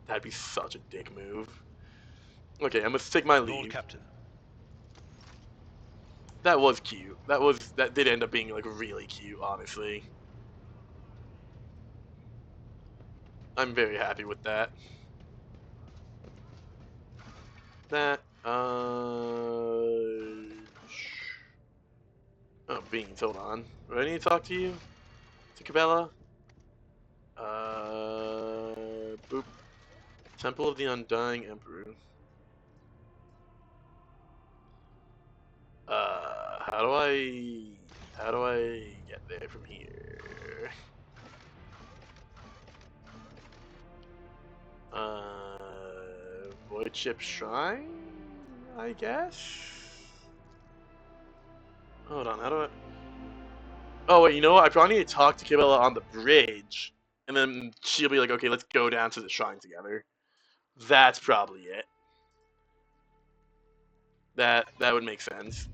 That'd be such a dick move. Okay, I must take my leave. Lord Captain. That was cute. That did end up being, like, really cute, honestly. I'm very happy with that. Oh, Beans, hold on. Do I need to talk to you? To Cabela? Boop. Temple of the Undying Emperor. How do I get there from here? Voidship Shrine, I guess? Hold on, how do I... Oh, wait, you know what? I probably need to talk to Kibella on the bridge, and then she'll be like, okay, let's go down to the shrine together. That's probably it. That would make sense.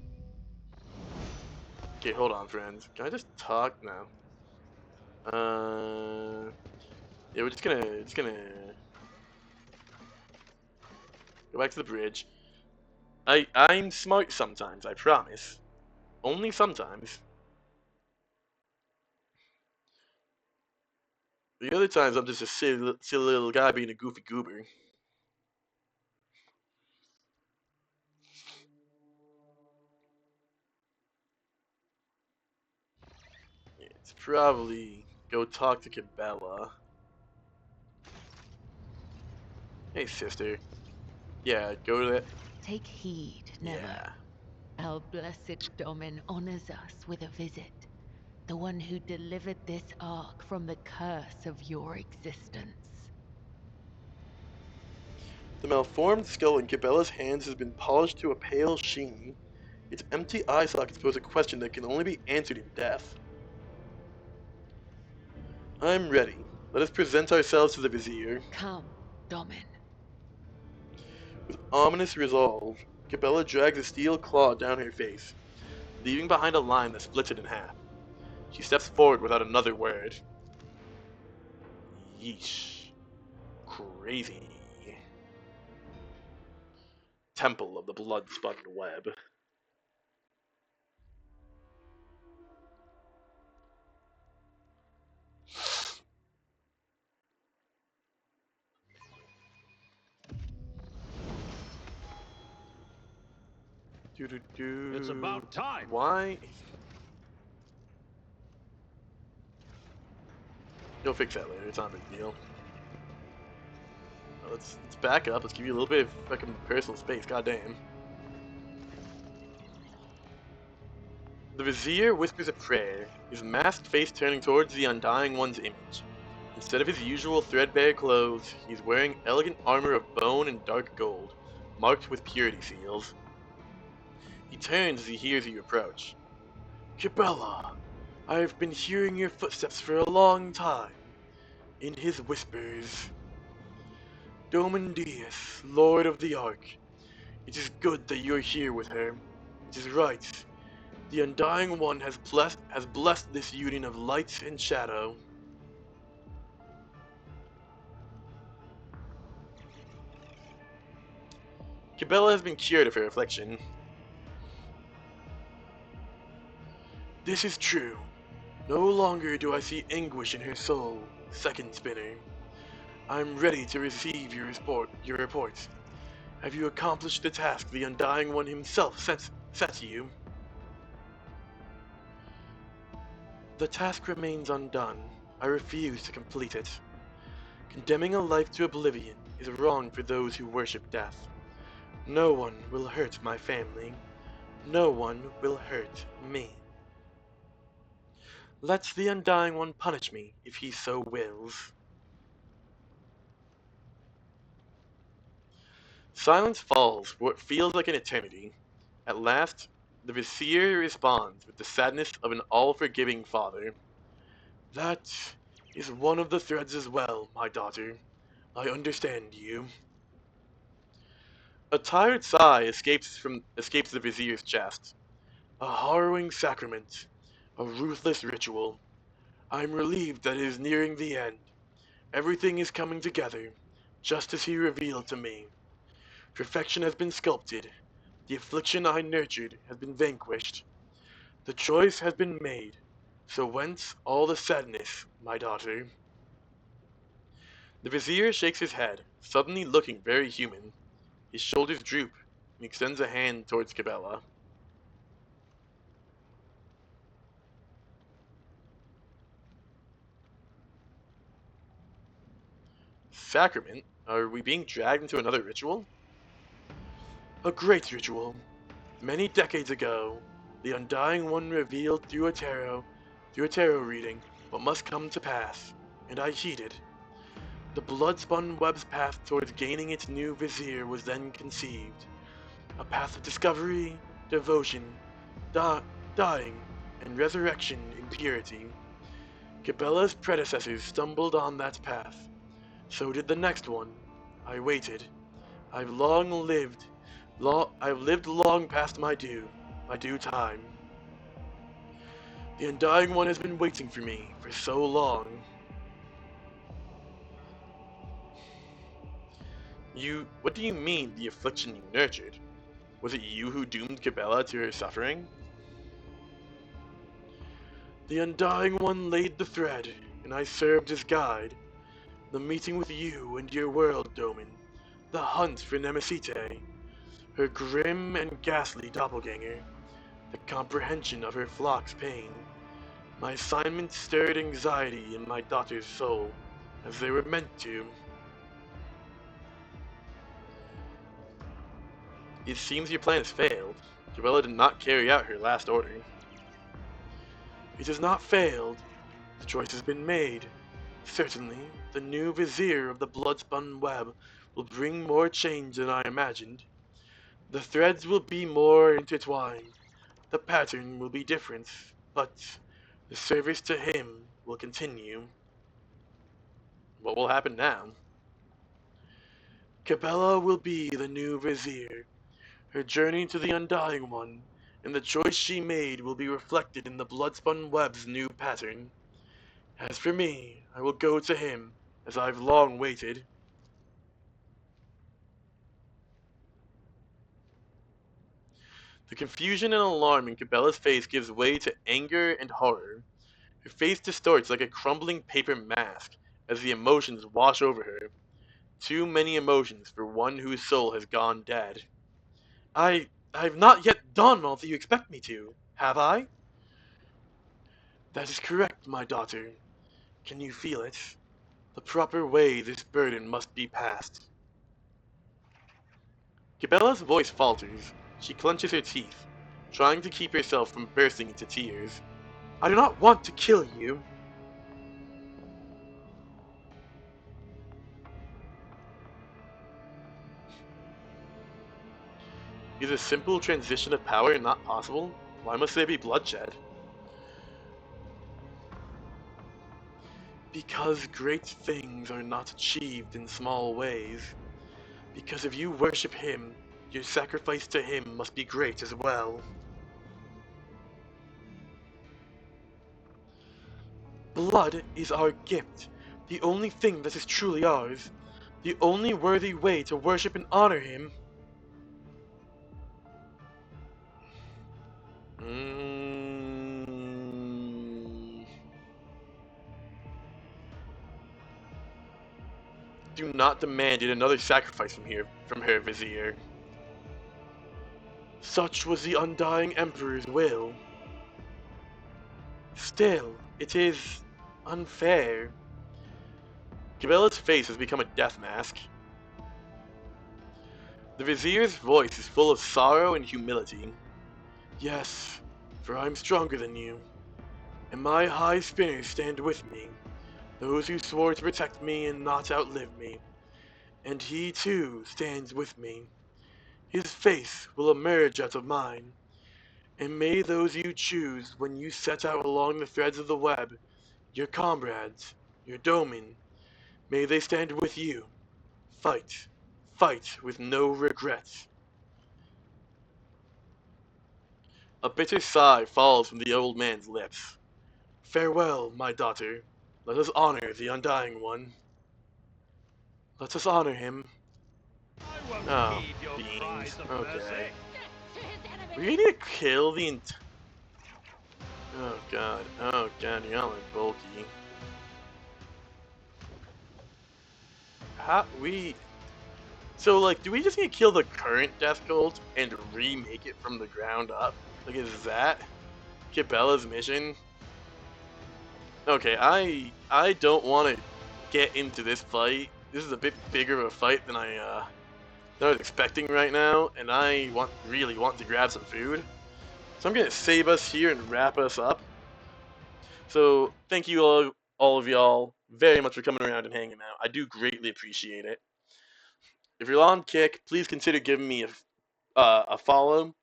Okay, hold on, friends. Can I just talk now? Yeah, we're just gonna go back to the bridge. I'm smart sometimes, I promise. Only sometimes. The other times I'm just a silly little guy being a goofy goober. Yeah, it's probably go talk to Cabela. Hey, sister. Yeah, go to that. Take heed, Nello. Yeah. Our blessed Domin honors us with a visit. The one who delivered this ark from the curse of your existence. The malformed skull in Cabela's hands has been polished to a pale sheen. Its empty eye sockets pose a question that can only be answered in death. I'm ready. Let us present ourselves to the Vizier. Come, Domin. With ominous resolve, Cabela drags a steel claw down her face, leaving behind a line that splits it in half. She steps forward without another word. Yeesh. Crazy. Temple of the Blood-Spun Web. It's about time. Why? You'll fix that later. It's not a big deal. Let's back up. Let's give you a little bit of fucking personal space. Goddamn. The Vizier whispers a prayer, his masked face turning towards the Undying One's image. Instead of his usual threadbare clothes, he's wearing elegant armor of bone and dark gold, marked with purity seals. He turns as he hears you approach. Cabela, I have been hearing your footsteps for a long time. In his whispers. Domin Deis, Lord of the Ark. It is good that you are here with her. It is right. The Undying One has blessed this union of light and shadow. Cabela has been cured of her affliction. This is true. No longer do I see anguish in her soul, Second Spinner. I'm ready to receive your report. Have you accomplished the task the Undying One himself set to you? The task remains undone. I refuse to complete it. Condemning a life to oblivion is wrong for those who worship death. No one will hurt my family. No one will hurt me. Let the Undying One punish me if he so wills. Silence falls for what feels like an eternity. At last, the Vizier responds with the sadness of an all-forgiving father. That is one of the threads as well, my daughter. I understand you. A tired sigh escapes the Vizier's chest. A harrowing sacrament. A ruthless ritual. I'm relieved that it is nearing the end. Everything is coming together, just as he revealed to me. Perfection has been sculpted. The affliction I nurtured has been vanquished. The choice has been made. So whence all the sadness, my daughter? The Vizier shakes his head, suddenly looking very human. His shoulders droop, and he extends a hand towards Cabela. Sacrament? Are we being dragged into another ritual? A great ritual. Many decades ago, the Undying One revealed through a tarot reading what must come to pass, and I heeded. The blood-spun web's path towards gaining its new vizier was then conceived. A path of discovery, devotion, dying, and resurrection in purity. Cabela's predecessors stumbled on that path. So did the next one. I waited. I've lived long past my due time. The Undying One has been waiting for me for so long. What do you mean, the affliction you nurtured? Was it you who doomed Cabela to her suffering? The Undying One laid the thread, and I served as guide. The meeting with you and your world, Domin. The hunt for Nemesite. Her grim and ghastly doppelganger. The comprehension of her flock's pain. My assignment stirred anxiety in my daughter's soul, as they were meant to. It seems your plan has failed. Cabela did not carry out her last order. It has not failed. The choice has been made. Certainly, the new vizier of the blood-spun web will bring more change than I imagined. The threads will be more intertwined. The pattern will be different, but the service to him will continue. What will happen now? Cabela will be the new vizier. Her journey to the Undying One, and the choice she made will be reflected in the blood-spun web's new pattern. As for me, I will go to him, as I've long waited. The confusion and alarm in Cabela's face gives way to anger and horror. Her face distorts like a crumbling paper mask as the emotions wash over her. Too many emotions for one whose soul has gone dead. I've not yet done all that you expect me to, have I? That is correct, my daughter. Can you feel it? The proper way this burden must be passed. Cabela's voice falters. She clenches her teeth, trying to keep herself from bursting into tears. I do not want to kill you. Is a simple transition of power not possible? Why must there be bloodshed? Because great things are not achieved in small ways. Because if you worship him, your sacrifice to him must be great as well. Blood is our gift, the only thing that is truly ours, the only worthy way to worship and honor him. Do not demand yet another sacrifice from her, Vizier. Such was the Undying Emperor's will. Still, it is unfair. Cabela's face has become a death mask. The Vizier's voice is full of sorrow and humility. Yes, for I am stronger than you, and my high spinners stand with me, those who swore to protect me and not outlive me, and he too stands with me. His face will emerge out of mine, and may those you choose when you set out along the threads of the web, your comrades, your domin, may they stand with you. Fight, fight with no regrets. A bitter sigh falls from the old man's lips. Farewell, my daughter. Let us honor the Undying One. Let us honor him. Oh, beans. Okay. We need to kill the Oh god, y'all are bulky. So like, do we just need to kill the current Death Cult and remake it from the ground up? Like, is that Cabela's mission? Okay, I don't want to get into this fight. This is a bit bigger of a fight than I was expecting right now, and I really want to grab some food. So I'm gonna save us here and wrap us up. So thank you all of y'all very much for coming around and hanging out. I do greatly appreciate it. If you're on Kick, please consider giving me a follow.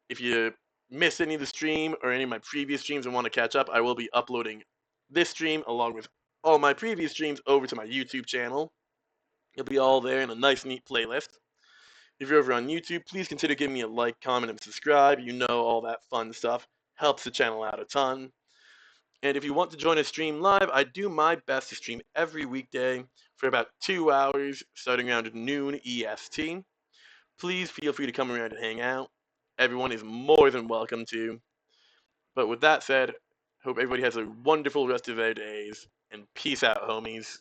If you missed any of the stream or any of my previous streams and want to catch up, I will be uploading this stream along with all my previous streams over to my YouTube channel. It'll be all there in a nice, neat playlist. If you're over on YouTube, please consider giving me a like, comment, and subscribe. You know, all that fun stuff helps the channel out a ton. And if you want to join a stream live, I do my best to stream every weekday for about 2 hours, starting around noon EST. Please feel free to come around and hang out. Everyone is more than welcome to. But with that said, hope everybody has a wonderful rest of their days, and peace out, homies.